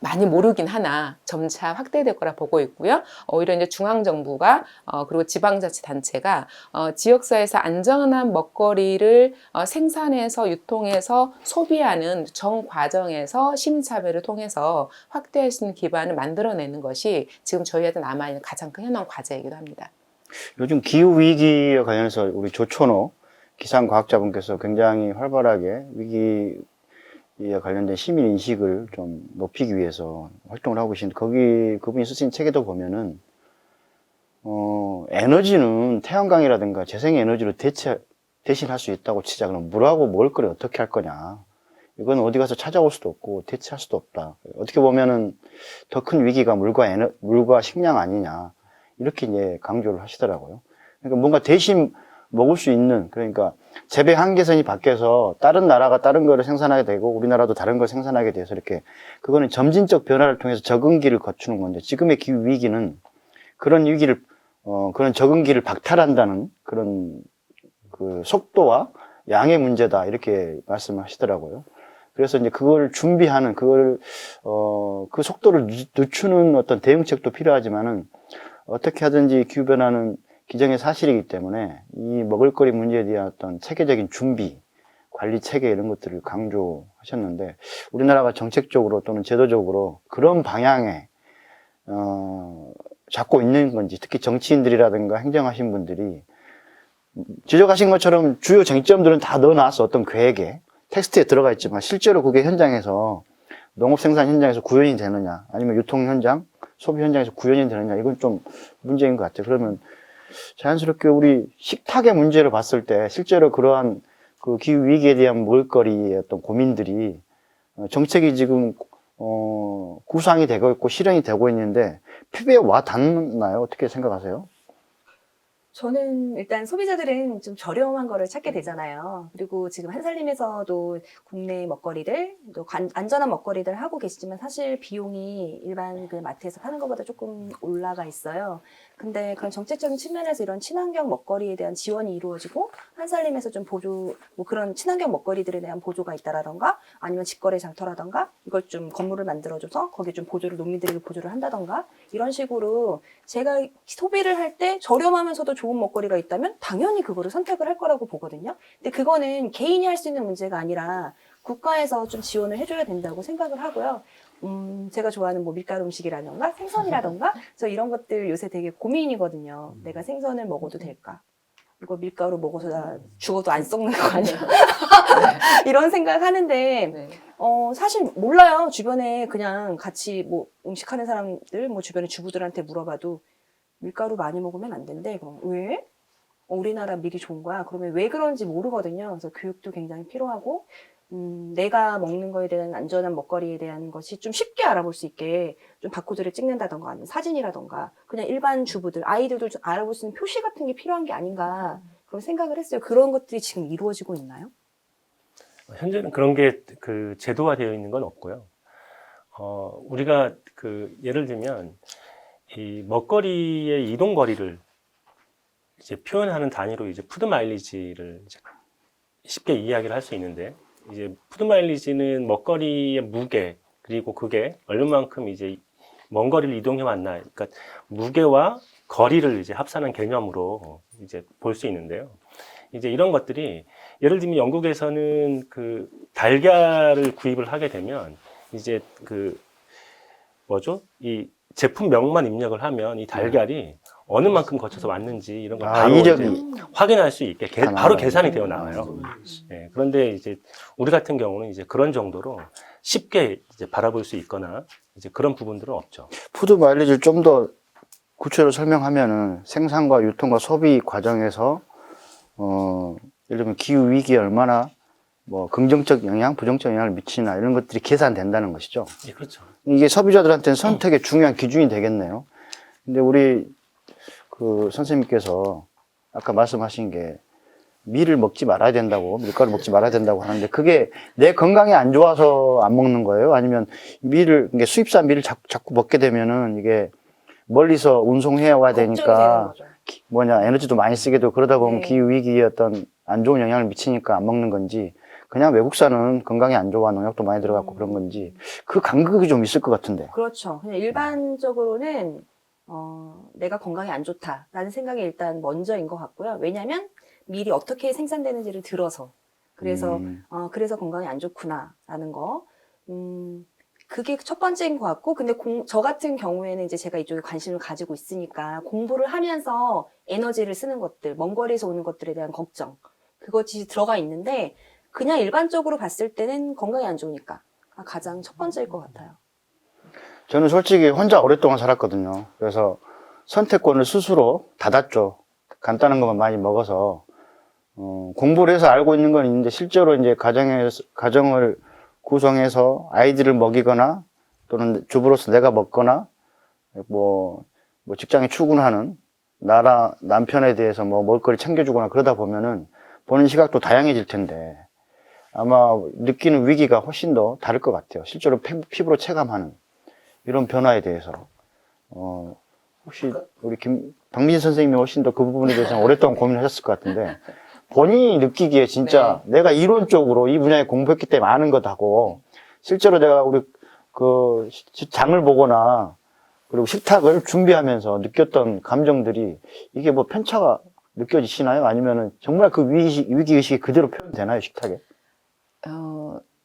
많이 모르긴 하나 점차 확대될 거라 보고 있고요. 오히려 이제 중앙정부가 그리고 지방자치단체가 지역사회에서 안전한 먹거리를 생산해서 유통해서 소비하는 정 과정에서 시민참여를 통해서 확대할 수 있는 기반을 만들어내는 것이 지금 저희한테 남아있는 가장 큰 현황 과제이기도 합니다. 요즘 기후위기에 관련해서 우리 조천호 기상과학자분께서 굉장히 활발하게 위기에 관련된 시민인식을 좀 높이기 위해서 활동을 하고 계신데, 그분이 쓰신 책에도 보면은, 에너지는 태양광이라든가 재생에너지로 대신할 수 있다고 치자. 그럼 물하고 먹을거리 어떻게 할 거냐. 이건 어디 가서 찾아올 수도 없고 대체할 수도 없다. 어떻게 보면은 더 큰 위기가 물과 식량 아니냐. 이렇게 이제 강조를 하시더라고요. 그러니까 뭔가 대신 먹을 수 있는, 그러니까 재배 한계선이 바뀌어서 다른 나라가 다른 거를 생산하게 되고 우리나라도 다른 걸 생산하게 돼서 이렇게 그거는 점진적 변화를 통해서 적응기를 거치는 건데, 지금의 기후 위기는 그런 위기를 그런 적응기를 박탈한다는 그런 그 속도와 양의 문제다, 이렇게 말씀하시더라고요. 그래서 이제 그걸 준비하는 그 속도를 늦추는 어떤 대응책도 필요하지만은 어떻게 하든지 기후변화는 기정의 사실이기 때문에 이 먹을거리 문제에 대한 어떤 체계적인 준비, 관리 체계 이런 것들을 강조하셨는데, 우리나라가 정책적으로 또는 제도적으로 그런 방향에 잡고 있는 건지, 특히 정치인들이라든가 행정하신 분들이 지적하신 것처럼 주요 쟁점들은 다 넣어놨어. 어떤 계획에 텍스트에 들어가 있지만 실제로 그게 현장에서 농업 생산 현장에서 구현이 되느냐, 아니면 유통 현장, 소비 현장에서 구현이 되느냐, 이건 좀 문제인 것 같아요. 그러면 자연스럽게 우리 식탁의 문제를 봤을 때 실제로 그러한 그 기후 위기에 대한 먹을거리의 어떤 고민들이 정책이 지금 구상이 되고 있고 실행이 되고 있는데 피부에 와 닿나요? 어떻게 생각하세요? 저는 일단 소비자들은 좀 저렴한 거를 찾게 되잖아요. 그리고 지금 한살림에서도 국내 먹거리들, 또 안전한 먹거리들 하고 계시지만 사실 비용이 일반 그 마트에서 파는 것보다 조금 올라가 있어요. 근데 그런 정책적인 측면에서 이런 친환경 먹거리에 대한 지원이 이루어지고 한살림에서 좀 보조, 뭐 그런 친환경 먹거리들에 대한 보조가 있다라던가 아니면 직거래 장터라던가 이걸 좀 건물을 만들어줘서 거기에 좀 보조를 농민들에게 보조를 한다던가 이런 식으로 제가 소비를 할 때 저렴하면서도 좋은 먹거리가 있다면 당연히 그거를 선택을 할 거라고 보거든요. 근데 그거는 개인이 할 수 있는 문제가 아니라 국가에서 좀 지원을 해줘야 된다고 생각을 하고요. 제가 좋아하는 뭐 밀가루 음식이라던가 생선이라던가 저 이런 것들 요새 되게 고민이거든요. 내가 생선을 먹어도 될까? 이거 밀가루 먹어서 나 죽어도 안 썩는 거 아니야? 이런 생각 하는데 네. 사실 몰라요. 주변에 그냥 같이 뭐 음식하는 사람들 뭐 주변에 주부들한테 물어봐도 밀가루 많이 먹으면 안 된대. 그럼 왜? 우리나라 밀이 좋은 거야. 그러면 왜 그런지 모르거든요. 그래서 교육도 굉장히 필요하고 내가 먹는 거에 대한 안전한 먹거리에 대한 것이 좀 쉽게 알아볼 수 있게 좀 바코드를 찍는다던가 아니면 사진이라던가 그냥 일반 주부들, 아이들도 좀 알아볼 수 있는 표시 같은 게 필요한 게 아닌가 그런 생각을 했어요. 그런 것들이 지금 이루어지고 있나요? 현재는 그런 게 그 제도화되어 있는 건 없고요. 우리가 그 예를 들면 이 먹거리의 이동 거리를 이제 표현하는 단위로 이제 푸드 마일리지를 이제 쉽게 이야기를 할 수 있는데 이제 푸드 마일리지는 먹거리의 무게 그리고 그게 얼마만큼 이제 먼 거리를 이동해 왔나, 그러니까 무게와 거리를 이제 합산한 개념으로 이제 볼 수 있는데요. 이제 이런 것들이 예를 들면 영국에서는 그 달걀을 구입을 하게 되면 이제 그 뭐죠? 이 제품명만 입력을 하면 이 달걀이 어느 만큼 거쳐서 왔는지 이런 걸 바로 이력이 이제 확인할 수 있게 다 바로 나와요. 계산이 되어 나와요. 네, 그런데 이제 우리 같은 경우는 이제 그런 정도로 쉽게 이제 바라볼 수 있거나 이제 그런 부분들은 없죠. 푸드 마일리지를 좀 더 구체적으로 설명하면은 생산과 유통과 소비 과정에서 예를 들면 기후 위기에 얼마나 뭐 긍정적 영향, 부정적 영향을 미치나 이런 것들이 계산된다는 것이죠. 예, 그렇죠. 이게 소비자들한테는 선택의 중요한 기준이 되겠네요. 근데 우리 그 선생님께서 아까 말씀하신 게 밀을 먹지 말아야 된다고, 밀가루 먹지 말아야 된다고 하는데 그게 내 건강에 안 좋아서 안 먹는 거예요? 아니면 밀을, 이게 수입산 밀을 자꾸 먹게 되면은 이게 멀리서 운송해 와야 되니까 에너지도 많이 쓰게 되고 그러다 보면 네. 기후 위기에 어떤 안 좋은 영향을 미치니까 안 먹는 건지 그냥 외국산은 건강에 안 좋아 농약도 많이 들어갔고 그런 건지 그 간극이 좀 있을 것 같은데. 그렇죠. 그냥 일반적으로는 내가 건강에 안 좋다라는 생각이 일단 먼저인 것 같고요. 왜냐하면 밀이 어떻게 생산되는지를 들어서 그래서 그래서 건강에 안 좋구나라는 거. 그게 첫 번째인 것 같고, 근데 저 같은 경우에는 이제 제가 이쪽에 관심을 가지고 있으니까 공부를 하면서 에너지를 쓰는 것들, 먼 거리에서 오는 것들에 대한 걱정, 그것이 들어가 있는데, 그냥 일반적으로 봤을 때는 건강에 안 좋으니까 가장 첫 번째일 것 같아요. 저는 솔직히 혼자 오랫동안 살았거든요. 그래서 선택권을 스스로 닫았죠. 간단한 것만 많이 먹어서 공부를 해서 알고 있는 건 있는데 실제로 이제 가정을 구성해서 아이들을 먹이거나 또는 주부로서 내가 먹거나 뭐 직장에 출근하는 남편에 대해서 뭐 먹을거리 챙겨주거나 그러다 보면은 보는 시각도 다양해질 텐데 아마 느끼는 위기가 훨씬 더 다를 것 같아요. 실제로 피부로 체감하는 이런 변화에 대해서 혹시 우리 박민진 선생님이 훨씬 더 그 부분에 대해서 오랫동안 고민하셨을 것 같은데 본인이 느끼기에 진짜 내가 이론적으로 이 분야에 공부했기 때문에 아는 것하고 실제로 내가 우리 그 장을 보거나 그리고 식탁을 준비하면서 느꼈던 감정들이 이게 뭐 편차가 느껴지시나요? 아니면은 정말 그 위기의식이 그대로 표현되나요, 식탁에?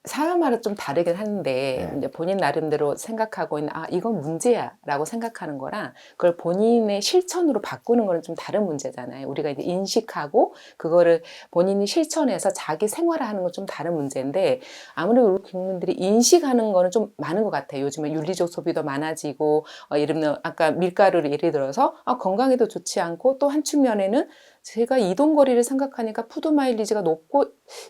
사람마다 좀 다르긴 한데 네. 이제 본인 나름대로 생각하고 있는 이건 문제야라고 생각하는 거랑 그걸 본인의 실천으로 바꾸는 거는 좀 다른 문제잖아요. 우리가 이제 인식하고 그거를 본인이 실천해서 자기 생활화하는 건 좀 다른 문제인데 아무래도 우리 국민들이 인식하는 거는 좀 많은 것 같아요. 요즘에 윤리적 소비도 많아지고 예를 들면 아까 밀가루를 예를 들어서 건강에도 좋지 않고 또 한 측면에는 제가 이동 거리를 생각하니까 푸드 마일리지가 높고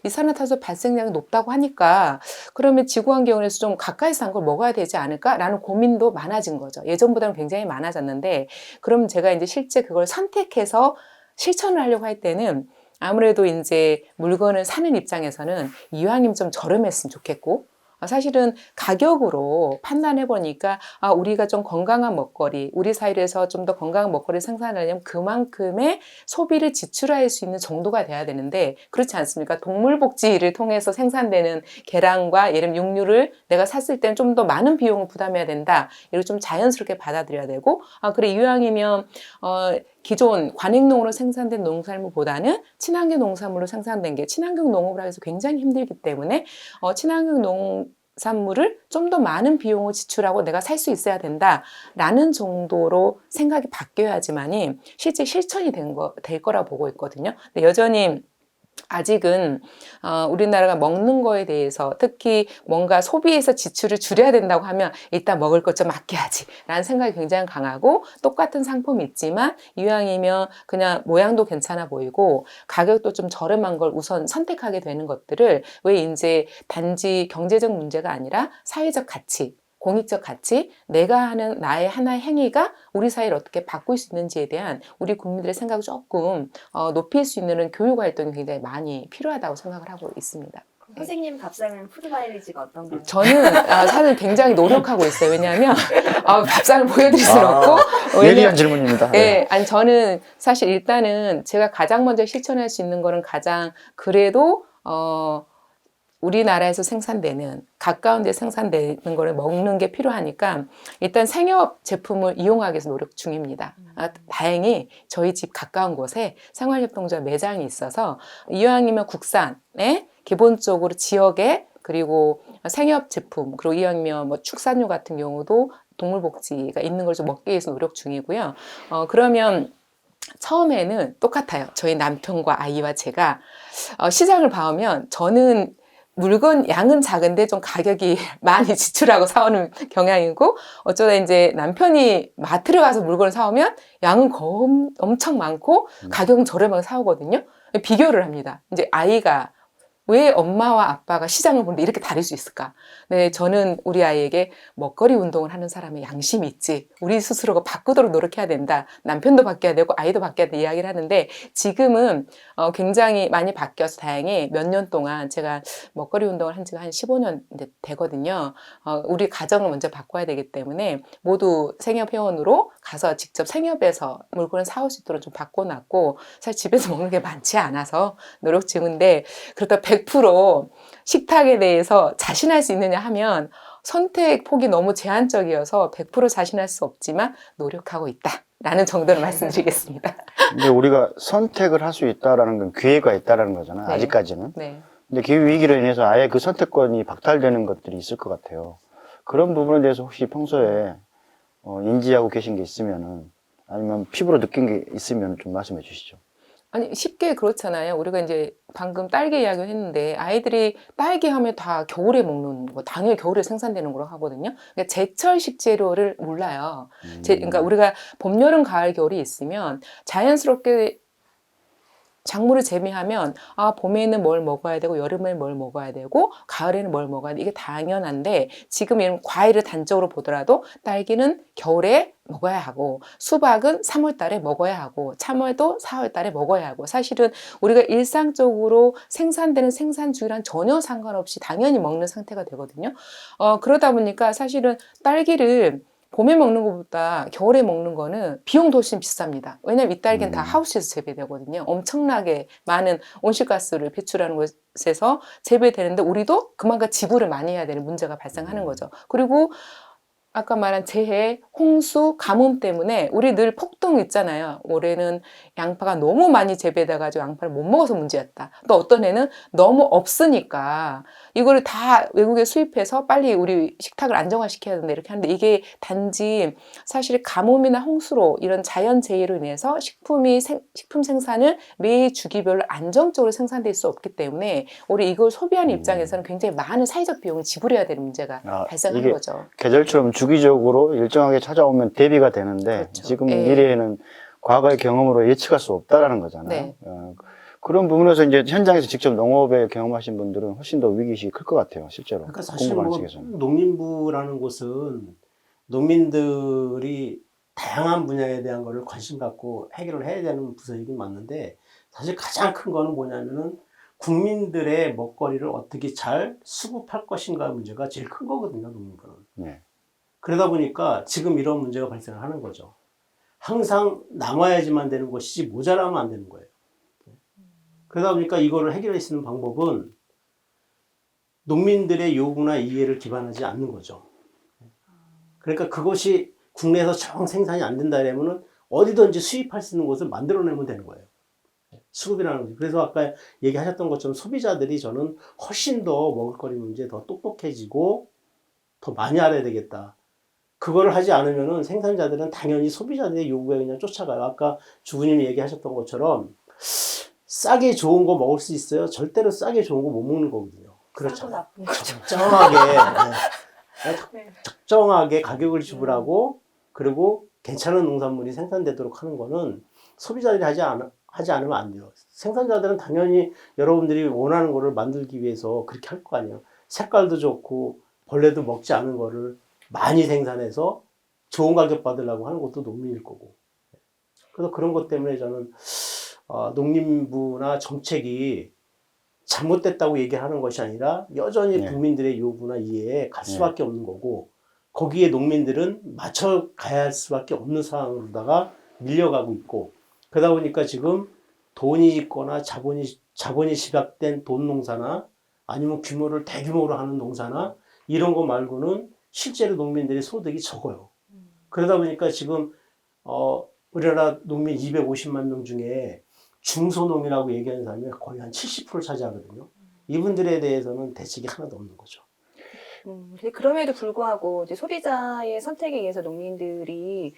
이산화탄소 발생량이 높다고 하니까 그러면 지구환경에서 좀 가까이서 한 걸 먹어야 되지 않을까라는 고민도 많아진 거죠. 예전보다는 굉장히 많아졌는데 그럼 제가 이제 실제 그걸 선택해서 실천을 하려고 할 때는 아무래도 이제 물건을 사는 입장에서는 이왕이면 좀 저렴했으면 좋겠고 사실은 가격으로 판단해 보니까 우리가 좀 건강한 먹거리, 우리 사회에서 좀 더 건강한 먹거리를 생산하려면 그만큼의 소비를 지출할 수 있는 정도가 돼야 되는데 그렇지 않습니까? 동물복지를 통해서 생산되는 계란과 예를 들면 육류를 내가 샀을 때는 좀 더 많은 비용을 부담해야 된다. 이걸 좀 자연스럽게 받아들여야 되고 그래 이왕이면 기존 관행농으로 생산된 농산물보다는 친환경 농산물로 생산된 게 친환경 농업을 하기 위해서 굉장히 힘들기 때문에 친환경 농산물을 좀 더 많은 비용을 지출하고 내가 살 수 있어야 된다라는 정도로 생각이 바뀌어야지만이 실제 실천이 될 거라 보고 있거든요. 근데 여전히 아직은 우리나라가 먹는 거에 대해서 특히 뭔가 소비에서 지출을 줄여야 된다고 하면 일단 먹을 것 좀 아껴야지 라는 생각이 굉장히 강하고 똑같은 상품이 있지만 이왕이면 그냥 모양도 괜찮아 보이고 가격도 좀 저렴한 걸 우선 선택하게 되는 것들을 왜 이제 단지 경제적 문제가 아니라 사회적 가치 공익적 가치, 내가 하는 나의 하나의 행위가 우리 사회를 어떻게 바꿀 수 있는지에 대한 우리 국민들의 생각을 조금 높일 수 있는 교육 활동이 굉장히 많이 필요하다고 생각을 하고 있습니다. 선생님 밥상은 푸드 마일리지가 어떤가요? 저는 사실 굉장히 노력하고 있어요. 왜냐하면 밥상을 보여드릴 수는 없고 예리한 질문입니다. 네, 아니 저는 사실 일단은 제가 가장 먼저 실천할 수 있는 거는 가장 그래도 우리나라에서 생산되는 가까운 데 생산되는 거를 먹는 게 필요하니까 일단 생협 제품을 이용하기 위해서 노력 중입니다. 다행히 저희 집 가까운 곳에 생활협동조합 매장이 있어서 이왕이면 국산에 기본적으로 지역에 그리고 생협 제품 그리고 이왕이면 뭐 축산류 같은 경우도 동물복지가 있는 걸 좀 먹기 위해서 노력 중이고요. 그러면 처음에는 똑같아요. 저희 남편과 아이와 제가 시장을 봐오면 저는 물건 양은 작은데 좀 가격이 많이 지출하고 사오는 경향이고 어쩌다 이제 남편이 마트를 가서 물건을 사오면 양은 엄청 많고 가격은 저렴하게 사오거든요. 비교를 합니다. 이제 아이가 왜 엄마와 아빠가 시장을 보는데 이렇게 다를 수 있을까? 네, 저는 우리 아이에게 먹거리 운동을 하는 사람의 양심이 있지. 우리 스스로가 바꾸도록 노력해야 된다. 남편도 바뀌어야 되고 아이도 바뀌어야 돼 이야기를 하는데 지금은 굉장히 많이 바뀌어서 다행히 몇 년 동안 제가 먹거리 운동을 한 지가 한 15년 되거든요. 우리 가정을 먼저 바꿔야 되기 때문에 모두 생협 회원으로 가서 직접 생협에서 물건을 사올 수 있도록 좀 바꿔놨고 사실 집에서 먹는 게 많지 않아서 노력 중인데 그렇다 100% 식탁에 대해서 자신할 수 있느냐 하면 선택 폭이 너무 제한적이어서 100% 자신할 수 없지만 노력하고 있다라는 정도로 말씀드리겠습니다. 근데 우리가 선택을 할 수 있다라는 건 기회가 있다라는 거잖아요. 네. 아직까지는. 네. 근데 기후 위기로 인해서 아예 그 선택권이 박탈되는 것들이 있을 것 같아요. 그런 부분에 대해서 혹시 평소에 인지하고 계신 게 있으면은 아니면 피부로 느낀 게 있으면 좀 말씀해 주시죠. 아니 쉽게 그렇잖아요. 우리가 이제 방금 딸기 이야기를 했는데 아이들이 딸기 하면 다 겨울에 먹는 거 당연히 겨울에 생산되는 거라고 하거든요. 그러니까 제철 식재료를 몰라요. 그러니까 우리가 봄, 여름, 가을, 겨울이 있으면 자연스럽게 작물을 재배하면 봄에는 뭘 먹어야 되고 여름에는 뭘 먹어야 되고 가을에는 뭘 먹어야 돼 이게 당연한데 지금 이런 과일을 단적으로 보더라도 딸기는 겨울에 먹어야 하고 수박은 3월 달에 먹어야 하고 참외도 4월 달에 먹어야 하고 사실은 우리가 일상적으로 생산되는 생산주랑 전혀 상관없이 당연히 먹는 상태가 되거든요. 그러다 보니까 사실은 딸기를 봄에 먹는 것보다 겨울에 먹는 거는 비용도 훨씬 비쌉니다. 왜냐면 이 딸기는 다 하우스에서 재배되거든요. 엄청나게 많은 온실가스를 배출하는 곳에서 재배되는데 우리도 그만큼 지불을 많이 해야 되는 문제가 발생하는 거죠. 그리고 아까 말한 재해, 홍수, 가뭄 때문에 우리 늘 폭동 있잖아요. 올해는 양파가 너무 많이 재배돼가지고 양파를 못 먹어서 문제였다. 또 어떤 해는 너무 없으니까 이거를 다 외국에 수입해서 빨리 우리 식탁을 안정화시켜야 된다 이렇게 하는데 이게 단지 사실 가뭄이나 홍수로 이런 자연재해로 인해서 식품 생산을 매 주기별로 안정적으로 생산될 수 없기 때문에 우리 이걸 소비하는 입장에서는 굉장히 많은 사회적 비용을 지불해야 되는 문제가 발생하는 이게 거죠. 계절처럼 주기적으로 일정하게 찾아오면 대비가 되는데 그렇죠. 지금 예. 미래에는 과거의 경험으로 예측할 수 없다라는 거잖아요. 네. 그런 부분에서 이제 현장에서 직접 농업에 경험하신 분들은 훨씬 더 위기의식이 클 것 같아요, 실제로. 그러니까 사실 공급하는 뭐 측에서는. 농림부라는 곳은 농민들이 다양한 분야에 대한 거를 관심 갖고 해결을 해야 되는 부서이긴 맞는데 사실 가장 큰 거는 뭐냐면은 국민들의 먹거리를 어떻게 잘 수급할 것인가 문제가 제일 큰 거거든요, 농민부는. 네. 그러다 보니까 지금 이런 문제가 발생을 하는 거죠. 항상 남아야지만 되는 것이지 모자라면 안 되는 거예요. 그러다 보니까 이거를 해결할 수 있는 방법은 농민들의 요구나 이해를 기반하지 않는 거죠. 그러니까 그것이 국내에서 정 생산이 안 된다 그러면은 어디든지 수입할 수 있는 곳을 만들어내면 되는 거예요. 수급이라는 거죠. 그래서 아까 얘기하셨던 것처럼 소비자들이 저는 훨씬 더 먹을거리 문제에 더 똑똑해지고 더 많이 알아야 되겠다. 그거를 하지 않으면은 생산자들은 당연히 소비자들의 요구에 그냥 쫓아가요. 아까 주부님이 얘기하셨던 것처럼 싸게 좋은 거 먹을 수 있어요. 절대로 싸게 좋은 거 못 먹는 거거든요. 그렇죠. 나쁜 거죠. 적정하게 네. 적정하게 가격을 지불하고 그리고 괜찮은 농산물이 생산되도록 하는 거는 소비자들이 하지 않으면 안 돼요. 생산자들은 당연히 여러분들이 원하는 거를 만들기 위해서 그렇게 할 거 아니에요. 색깔도 좋고 벌레도 먹지 않은 거를 많이 생산해서 좋은 가격 받으려고 하는 것도 농민일 거고. 그래서 그런 것 때문에 저는 농림부나 정책이 잘못됐다고 얘기하는 것이 아니라 여전히 네. 국민들의 요구나 이해에 갈 수밖에 없는 거고 거기에 농민들은 맞춰 가야 할 수밖에 없는 상황으로다가 밀려가고 있고 그러다 보니까 지금 돈이 있거나 자본이 집약된 돈 농사나 아니면 규모를 대규모로 하는 농사나 이런 거 말고는 실제로 농민들의 소득이 적어요. 그러다 보니까 지금 우리나라 농민 250만 명 중에 중소농이라고 얘기하는 사람이 거의 한 70%를 차지하거든요. 이분들에 대해서는 대책이 하나도 없는 거죠. 근데 그럼에도 불구하고 이제 소비자의 선택에 의해서 농민들이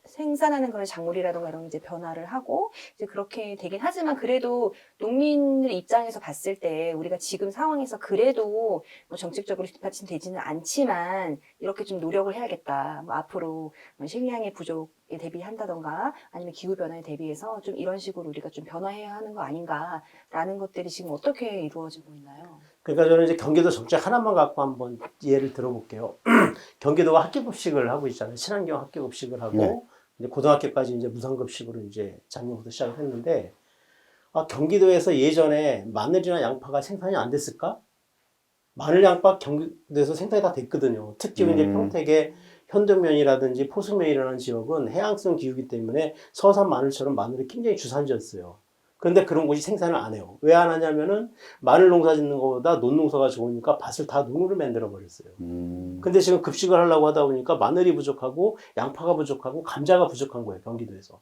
생산하는 그런 작물이라든가 이런 이제 변화를 하고 이제 그렇게 되긴 하지만 그래도 농민들 입장에서 봤을 때 우리가 지금 상황에서 그래도 뭐 정책적으로 뒷받침되지는 않지만 이렇게 좀 노력을 해야겠다. 뭐 앞으로 식량의 부족에 대비한다던가 아니면 기후 변화에 대비해서 좀 이런 식으로 우리가 좀 변화해야 하는 거 아닌가라는 것들이 지금 어떻게 이루어지고 있나요? 그러니까 저는 이제 경기도 정책 하나만 갖고 한번 예를 들어볼게요. 경기도가 학교급식을 하고 있잖아요. 친환경 학교급식을 하고 네. 이제 고등학교까지 이제 무상급식으로 이제 작년부터 시작을 했는데 경기도에서 예전에 마늘이나 양파가 생산이 안 됐을까? 마늘, 양파 경기도에서 생산이 다 됐거든요. 특히 이제 평택의 현동면이라든지 포수면이라는 지역은 해양성 기후이기 때문에 서산 마늘처럼 마늘이 굉장히 주산지였어요. 그런데 그런 곳이 생산을 안 해요. 왜 안 하냐면은 마늘 농사 짓는 것보다 논농사가 좋으니까 밭을 다 농으로 만들어 버렸어요. 근데 지금 급식을 하려고 하다 보니까 마늘이 부족하고 양파가 부족하고 감자가 부족한 거예요, 경기도에서.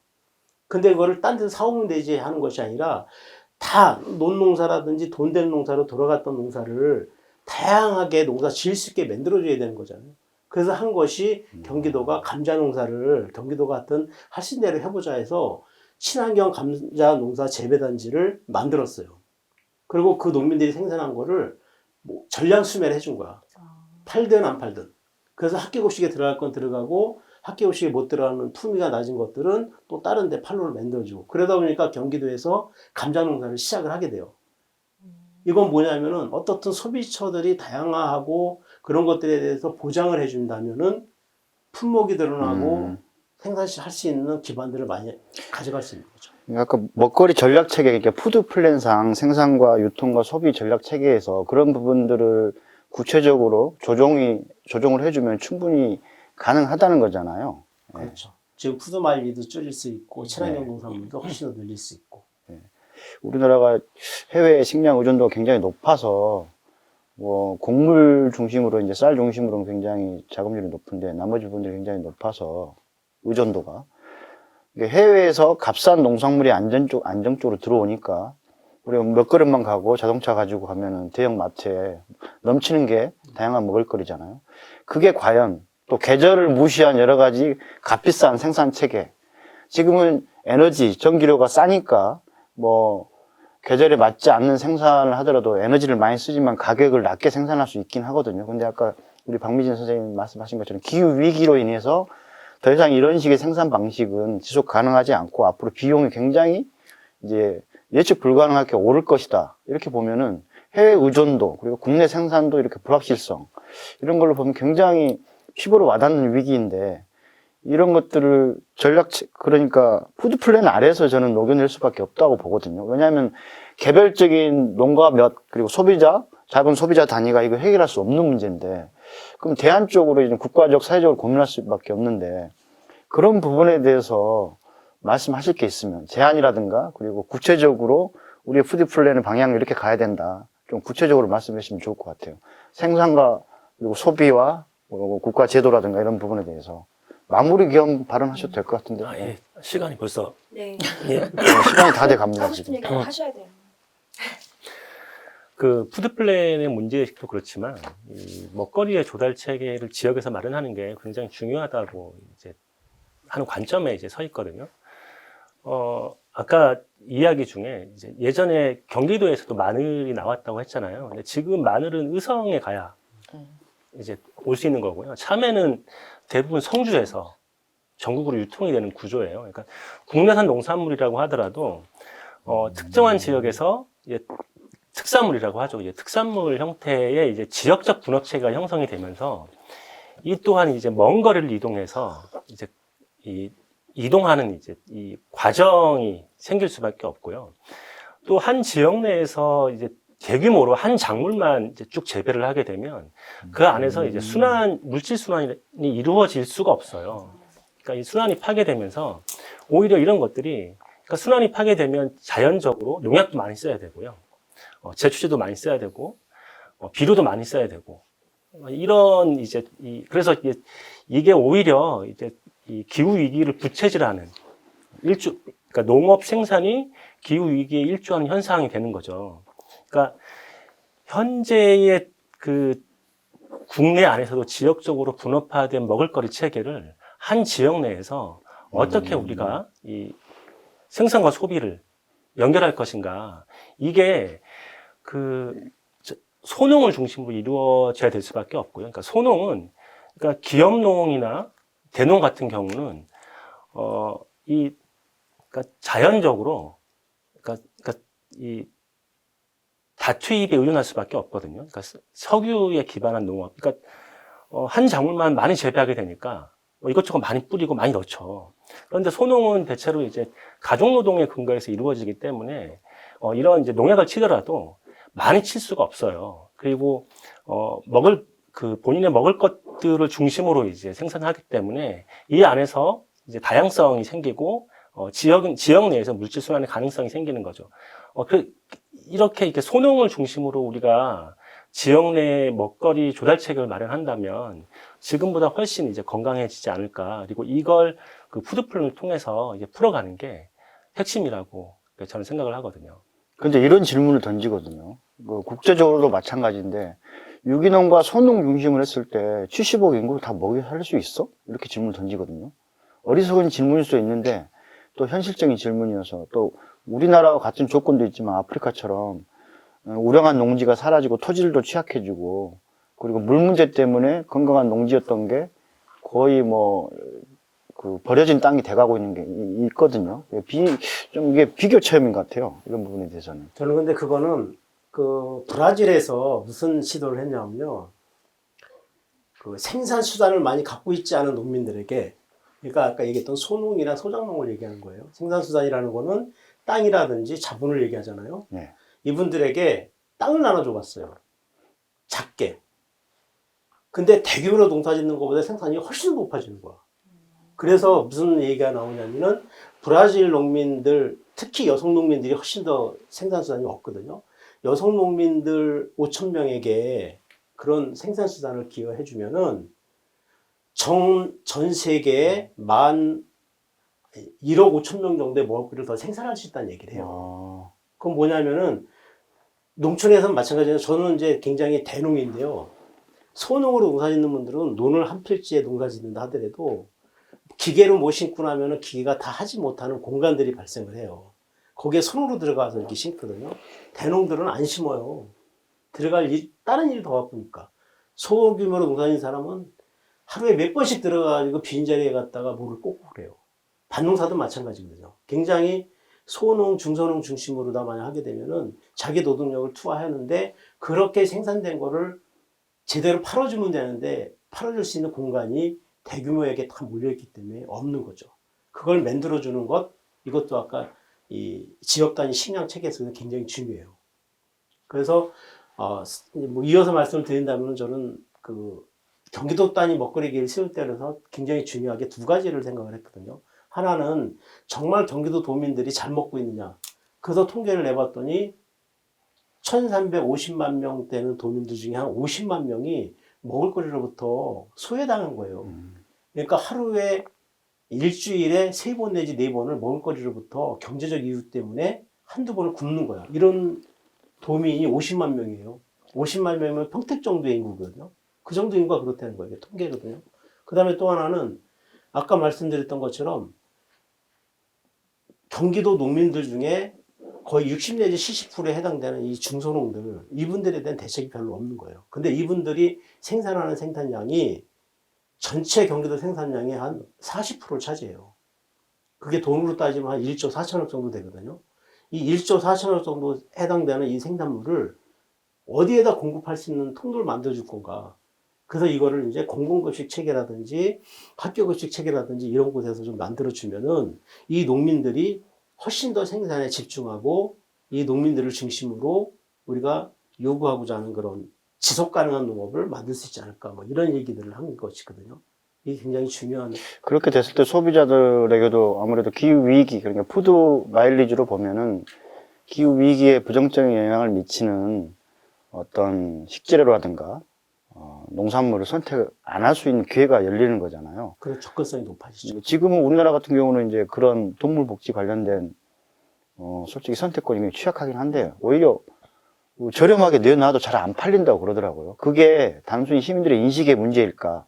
근데 그거를 딴 데서 사오면 되지 하는 것이 아니라 다 논농사라든지 돈 되는 농사로 돌아갔던 농사를 다양하게 농사 지을 수 있게 만들어줘야 되는 거잖아요. 그래서 한 것이 경기도가 감자 농사를 경기도 같은 하신 대로 해보자 해서 친환경 감자 농사 재배단지를 만들었어요. 그리고 그 농민들이 생산한 거를 뭐 전량 수매를 해준 거야. 팔든 안 팔든. 그래서 학교급식에 들어갈 건 들어가고 학교급식에 못 들어가는 품위가 낮은 것들은 또 다른 데 판로를 만들어주고 그러다 보니까 경기도에서 감자 농사를 시작을 하게 돼요. 이건 뭐냐면은 어떻든 소비처들이 다양화하고 그런 것들에 대해서 보장을 해준다면은 품목이 드러나고 생산할 수 있는 기반들을 많이 가져갈 수 있는 거죠. 아까 먹거리 전략 체계, 그러니까 푸드 플랜상 생산과 유통과 소비 전략 체계에서 그런 부분들을 구체적으로 조정을 해주면 충분히 가능하다는 거잖아요. 그렇죠. 지금 푸드 마일리도 줄일 수 있고 친환경 농산물도 훨씬 더 늘릴 수 있고. 우리나라가 해외 식량 의존도가 굉장히 높아서 뭐 곡물 중심으로 이제 쌀 중심으로는 굉장히 자급률이 높은데 나머지 부분들이 굉장히 높아서 의존도가 이게 해외에서 값싼 농산물이 안정적으로 들어오니까 우리가 몇 걸음만 가고 자동차 가지고 가면은 대형 마트에 넘치는 게 다양한 먹을거리잖아요. 그게 과연 또 계절을 무시한 여러 가지 값비싼 생산 체계. 지금은 에너지, 전기료가 싸니까 뭐 계절에 맞지 않는 생산을 하더라도 에너지를 많이 쓰지만 가격을 낮게 생산할 수 있긴 하거든요. 근데 아까 우리 박미진 선생님 말씀하신 것처럼 기후 위기로 인해서 더 이상 이런 식의 생산 방식은 지속 가능하지 않고 앞으로 비용이 굉장히 이제 예측 불가능하게 오를 것이다. 이렇게 보면은 해외 의존도 그리고 국내 생산도 이렇게 불확실성 이런 걸로 보면 굉장히 피부로 와닿는 위기인데 이런 것들을 그러니까 푸드 플랜 아래에서 저는 녹여낼 수밖에 없다고 보거든요. 왜냐하면 개별적인 농가몇 그리고 작은 소비자 단위가 이거 해결할 수 없는 문제인데 그럼 대안적으로 이제 국가적, 사회적으로 고민할 수밖에 없는데 그런 부분에 대해서 말씀하실 게 있으면 제안이라든가 그리고 구체적으로 우리의 푸드 플랜의 방향을 이렇게 가야 된다. 좀 구체적으로 말씀해 주시면 좋을 것 같아요. 생산과 그리고 소비와 국가 제도라든가 이런 부분에 대해서 마무리 겸 발언하셔도 될 것 같은데요. 예. 시간이 벌써 네. 예. 시간이 다 돼 갑니다 하고 싶은 지금. 얘기 하셔야 돼요. 그 푸드 플랜의 문제의식도 그렇지만 이 먹거리의 조달 체계를 지역에서 마련하는 게 굉장히 중요하다고 이제 하는 관점에 이제 서 있거든요. 아까 이야기 중에 이제 예전에 경기도에서도 마늘이 나왔다고 했잖아요. 근데 지금 마늘은 의성에 가야 이제 올 수 있는 거고요. 참외는 대부분 성주에서 전국으로 유통이 되는 구조예요. 그러니까 국내산 농산물이라고 하더라도 특정한 지역에서 이제 특산물이라고 하죠. 이제 특산물 형태의 이제 지역적 분업 체계가 형성이 되면서 이 또한 이제 먼 거리를 이동해서 이제 이동하는 이제 이 과정이 생길 수밖에 없고요. 또 한 지역 내에서 이제 대규모로 한 작물만 이제 쭉 재배를 하게 되면 그 안에서 이제 물질 순환이 이루어질 수가 없어요. 그러니까 이 순환이 파괴되면서 오히려 이런 것들이 그러니까 순환이 파괴되면 자연적으로 농약도 많이 써야 되고요. 제초제도 많이 써야 되고, 비료도 많이 써야 되고, 이런 이제 그래서 이게 오히려 이제 이 기후 위기를 부채질하는 그러니까 농업 생산이 기후 위기에 일조하는 현상이 되는 거죠. 그러니까 현재의 그 국내 안에서도 지역적으로 분업화된 먹을거리 체계를 한 지역 내에서 어떻게 우리가 이 생산과 소비를 연결할 것인가. 이게 소농을 중심으로 이루어져야 될 수밖에 없고요. 그러니까 소농은 그러니까 기업농이나 대농 같은 경우는 그러니까 자연적으로 그러니까 이 다투입에 의존할 수밖에 없거든요. 그러니까 석유에 기반한 농업. 그러니까 한 작물만 많이 재배하게 되니까 이것저것 많이 뿌리고 많이 넣죠. 그런데 소농은 대체로 이제 가족 노동에 근거해서 이루어지기 때문에 이런 이제 농약을 치더라도 많이 칠 수가 없어요. 그리고 본인의 먹을 것들을 중심으로 이제 생산하기 때문에 이 안에서 이제 다양성이 생기고 지역 내에서 물질 순환의 가능성이 생기는 거죠. 이렇게 소농을 중심으로 우리가 지역 내 먹거리 조달 체계를 마련한다면 지금보다 훨씬 이제 건강해지지 않을까. 그리고 이걸 그 푸드 플랜을 통해서 이제 풀어가는 게 핵심이라고 저는 생각을 하거든요. 근데 이런 질문을 던지거든요. 국제적으로도 마찬가지인데 유기농과 소농 중심을 했을 때 70억 인구를 다 먹여 살 수 있어? 이렇게 질문을 던지거든요. 어리석은 질문일 수 있는데 또 현실적인 질문이어서 또 우리나라와 같은 조건도 있지만 아프리카처럼 우량한 농지가 사라지고 토질도 취약해지고 그리고 물 문제 때문에 건강한 농지였던 게 거의 버려진 땅이 돼가고 있는 게 있거든요. 좀 이게 비교 체험인 것 같아요. 이런 부분에 대해서는. 저는 근데 그거는 브라질에서 무슨 시도를 했냐면요. 생산 수단을 많이 갖고 있지 않은 농민들에게 그러니까 아까 얘기했던 소농이나 소작농을 얘기하는 거예요. 생산 수단이라는 거는 땅이라든지 자본을 얘기하잖아요. 네. 이분들에게 땅을 나눠줘 봤어요. 작게. 근데 대규모로 농사 짓는 것보다 생산이 훨씬 높아지는 거야. 그래서 무슨 얘기가 나오냐면은 브라질 농민들 특히 여성 농민들이 훨씬 더 생산수단이 없거든요. 여성 농민들 5천 명에게 그런 생산수단을 기여해주면은 전 세계에 1억 5천 명 정도의 먹거리를 더 생산할 수 있다는 얘기를 해요. 그건 뭐냐면은 농촌에서는 마찬가지로 저는 이제 굉장히 대농인데요. 소농으로 농사 짓는 분들은 논을 한 필지에 농사 짓는다 하더라도 기계로 못 심고 나면은 기계가 다 하지 못하는 공간들이 발생을 해요. 거기에 손으로 들어가서 이렇게 심거든요. 대농들은 안 심어요. 들어갈 다른 일이 더 바쁘니까. 소규모로 농사 짓는 사람은 하루에 몇 번씩 들어가가지고 빈자리에 갔다가 물을 꽂고 그래요. 밭농사도 마찬가지거든요. 굉장히 소농, 중소농 중심으로 다 만약 하게 되면은 자기 노동력을 투하하는데 그렇게 생산된 거를 제대로 팔아주면 되는데 팔아줄 수 있는 공간이 대규모에게 다 몰려있기 때문에 없는 거죠. 그걸 만들어주는 것, 이것도 아까 이 지역 단위 식량 체계에서는 굉장히 중요해요. 그래서 뭐 이어서 말씀을 드린다면 저는 그 경기도 단위 먹거리계를 세울 때라서 굉장히 중요하게 두 가지를 생각을 했거든요. 하나는 정말 경기도 도민들이 잘 먹고 있느냐. 그래서 통계를 내봤더니 1350만 명 되는 도민들 중에 한 50만 명이 먹을거리로부터 소외당한 거예요. 그러니까 하루에 일주일에 3번 내지 4번을 먹을거리로부터 경제적 이유 때문에 한두 번을 굶는 거야. 이런 도민이 50만 명이에요. 50만 명이면 평택 정도의 인구거든요. 그 정도 인구가 그렇다는 거예요. 이게 통계거든요. 그 다음에 또 하나는 아까 말씀드렸던 것처럼 경기도 농민들 중에 거의 60 내지 70%에 해당되는 이 중소농들, 이분들에 대한 대책이 별로 없는 거예요. 근데 이분들이 생산하는 생산량이 전체 경기도 생산량의 한 40%를 차지해요. 그게 돈으로 따지면 한 1조 4천억 정도 되거든요. 이 1조 4천억 정도 해당되는 이 생산물을 어디에다 공급할 수 있는 통로를 만들어줄 건가. 그래서 이거를 이제 공공급식 체계라든지 학교급식 체계라든지 이런 곳에서 좀 만들어주면은 이 농민들이 훨씬 더 생산에 집중하고 이 농민들을 중심으로 우리가 요구하고자 하는 그런 지속 가능한 농업을 만들 수 있지 않을까, 뭐 이런 얘기들을 한 것이거든요. 이게 굉장히 중요한. 그렇게 됐을 때 소비자들에게도 아무래도 기후위기, 그러니까 푸드 마일리지로 보면은 기후위기에 부정적인 영향을 미치는 어떤 식재료라든가 농산물을 선택 안 할 수 있는 기회가 열리는 거잖아요. 그런 접근성이 높아지죠. 지금은 우리나라 같은 경우는 이제 그런 동물 복지 관련된 솔직히 선택권이 굉장히 취약하긴 한데 오히려 저렴하게 내놔도 잘 안 팔린다고 그러더라고요. 그게 단순히 시민들의 인식의 문제일까?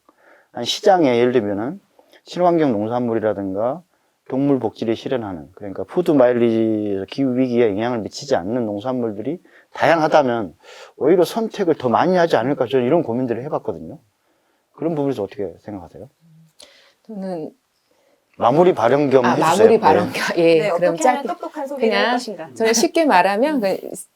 아니 시장에 예를 들면은 친환경 농산물이라든가 동물 복지를 실현하는, 그러니까 푸드 마일리지 기후 위기에 영향을 미치지 않는 농산물들이 다양하다면 오히려 선택을 더 많이 하지 않을까, 저는 이런 고민들을 해봤거든요. 그런 부분에서 어떻게 생각하세요? 저는 마무리 발언 겸 해주세요. 마무리 발언 겸. 예, 네, 그럼 어떻게 하면 짧게 똑똑한 소비를 할 그냥 것인가. 저는 쉽게 말하면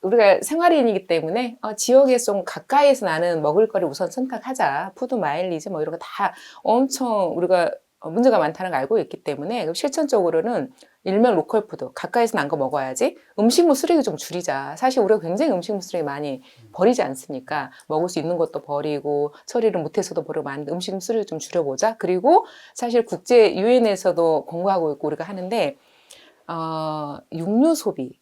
우리가 생활인이기 때문에 지역에 좀 가까이에서 나는 먹을거리 우선 선택하자. 푸드 마일리지 뭐 이런 거 다 엄청 우리가 문제가 많다는 걸 알고 있기 때문에 실천적으로는 일명 로컬 푸드, 가까이서 난 거 먹어야지. 음식물 쓰레기 좀 줄이자. 사실 우리가 굉장히 음식물 쓰레기 많이 버리지 않습니까? 먹을 수 있는 것도 버리고 처리를 못해서도 버리고 많은데 음식물 쓰레기 좀 줄여보자. 그리고 사실 국제 유엔에서도 공부하고 있고 우리가 하는데 육류 소비,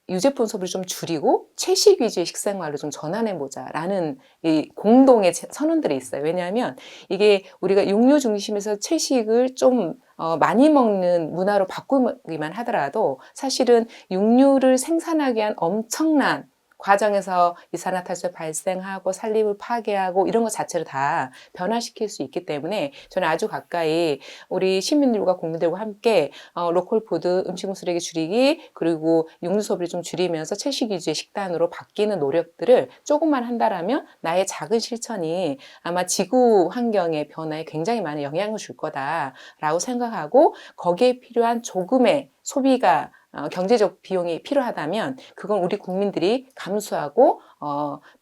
유제품 소비를 좀 줄이고 채식 위주의 식생활로 좀 전환해보자라는 이 공동의 선언들이 있어요. 왜냐하면 이게 우리가 육류 중심에서 채식을 좀 많이 먹는 문화로 바꾸기만 하더라도 사실은 육류를 생산하기 위한 엄청난 과정에서 이산화탄소 발생하고 산림을 파괴하고 이런 것 자체를 다 변화시킬 수 있기 때문에 저는 아주 가까이 우리 시민들과 국민들과 함께 로컬 푸드, 음식물 쓰레기 줄이기, 그리고 육류 소비를 좀 줄이면서 채식 위주의 식단으로 바뀌는 노력들을 조금만 한다라면 나의 작은 실천이 아마 지구 환경의 변화에 굉장히 많은 영향을 줄 거다라고 생각하고 거기에 필요한 조금의 소비가 경제적 비용이 필요하다면 그건 우리 국민들이 감수하고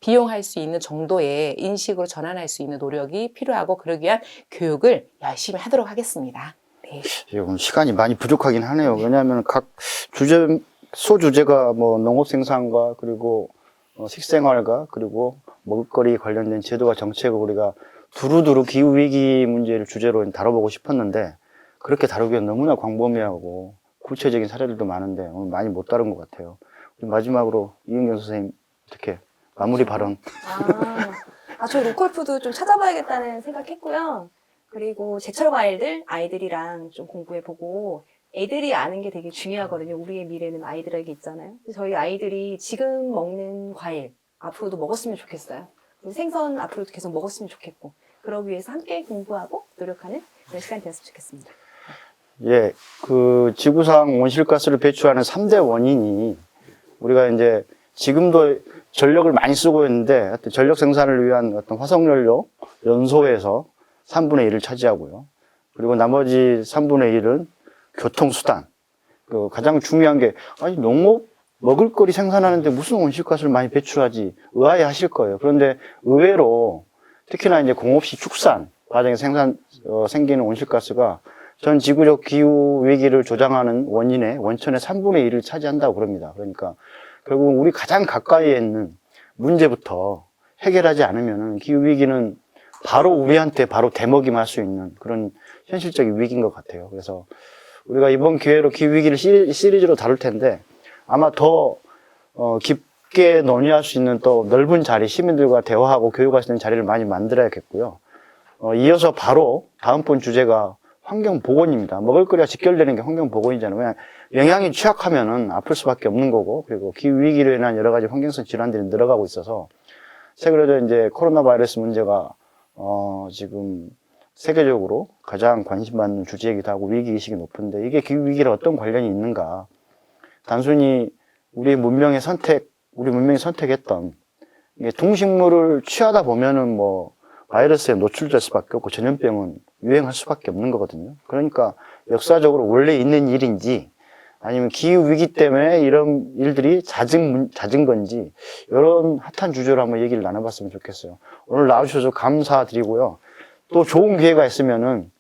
비용할 수 있는 정도의 인식으로 전환할 수 있는 노력이 필요하고 그러기 위한 교육을 열심히 하도록 하겠습니다. 네. 오늘 시간이 많이 부족하긴 하네요. 왜냐하면 각 소주제가 뭐 농업 생산과 그리고 식생활과 그리고 먹을거리 관련된 제도와 정책을 우리가 두루두루 기후위기 문제를 주제로 다뤄보고 싶었는데 그렇게 다루기엔 너무나 광범위하고 구체적인 사례들도 많은데 오늘 많이 못 다룬 것 같아요. 마지막으로 이은경 선생님 어떻게 마무리 발언. 저 로컬푸드 좀 찾아봐야겠다는 생각했고요. 그리고 제철 과일들 아이들이랑 좀 공부해보고 애들이 아는 게 되게 중요하거든요. 우리의 미래는 아이들에게 있잖아요. 그래서 저희 아이들이 지금 먹는 과일 앞으로도 먹었으면 좋겠어요. 그리고 생선 앞으로도 계속 먹었으면 좋겠고 그러기 위해서 함께 공부하고 노력하는 그런 시간이 되었으면 좋겠습니다. 예, 그 지구상 온실가스를 배출하는 3대 원인이 우리가 이제 지금도 전력을 많이 쓰고 있는데 전력 생산을 위한 어떤 화석연료 연소에서 3분의 1을 차지하고요. 그리고 나머지 3분의 1은 교통수단. 그 가장 중요한 게 아니 농업 먹을거리 생산하는데 무슨 온실가스를 많이 배출하지 의아해 하실 거예요. 그런데 의외로 특히나 이제 공업시 축산 과정에서 생기는 온실가스가 전 지구적 기후 위기를 조장하는 원천의 3분의 1을 차지한다고 그럽니다. 그러니까 결국 우리 가장 가까이에 있는 문제부터 해결하지 않으면 기후 위기는 바로 우리한테 바로 대먹이만 할 수 있는 그런 현실적인 위기인 것 같아요. 그래서 우리가 이번 기회로 기후 위기를 시리즈로 다룰 텐데 아마 더 깊게 논의할 수 있는 또 넓은 자리, 시민들과 대화하고 교육할 수 있는 자리를 많이 만들어야겠고요. 이어서 바로 다음번 주제가 환경보건입니다. 먹을거리가 직결되는 게 환경보건이잖아요. 왜냐하면 영양이 취약하면은 아플 수밖에 없는 거고, 그리고 기후위기로 인한 여러 가지 환경성 질환들이 늘어가고 있어서, 최근에도 이제 코로나 바이러스 문제가, 지금 세계적으로 가장 관심받는 주제이기도 하고 위기의식이 높은데, 이게 기후위기랑 어떤 관련이 있는가. 단순히 우리 문명이 선택했던, 이게 동식물을 취하다 보면은 뭐, 바이러스에 노출될 수밖에 없고 전염병은 유행할 수밖에 없는 거거든요. 그러니까 역사적으로 원래 있는 일인지 아니면 기후위기 때문에 이런 일들이 잦은 건지 이런 핫한 주제로 한번 얘기를 나눠봤으면 좋겠어요. 오늘 나와주셔서 감사드리고요. 또 좋은 기회가 있으면은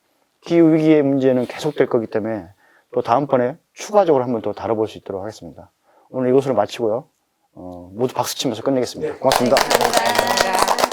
기후위기의 문제는 계속될 거기 때문에 또 다음번에 추가적으로 한번 더 다뤄볼 수 있도록 하겠습니다. 오늘 이것으로 마치고요. 모두 박수 치면서 끝내겠습니다. 고맙습니다. 감사합니다.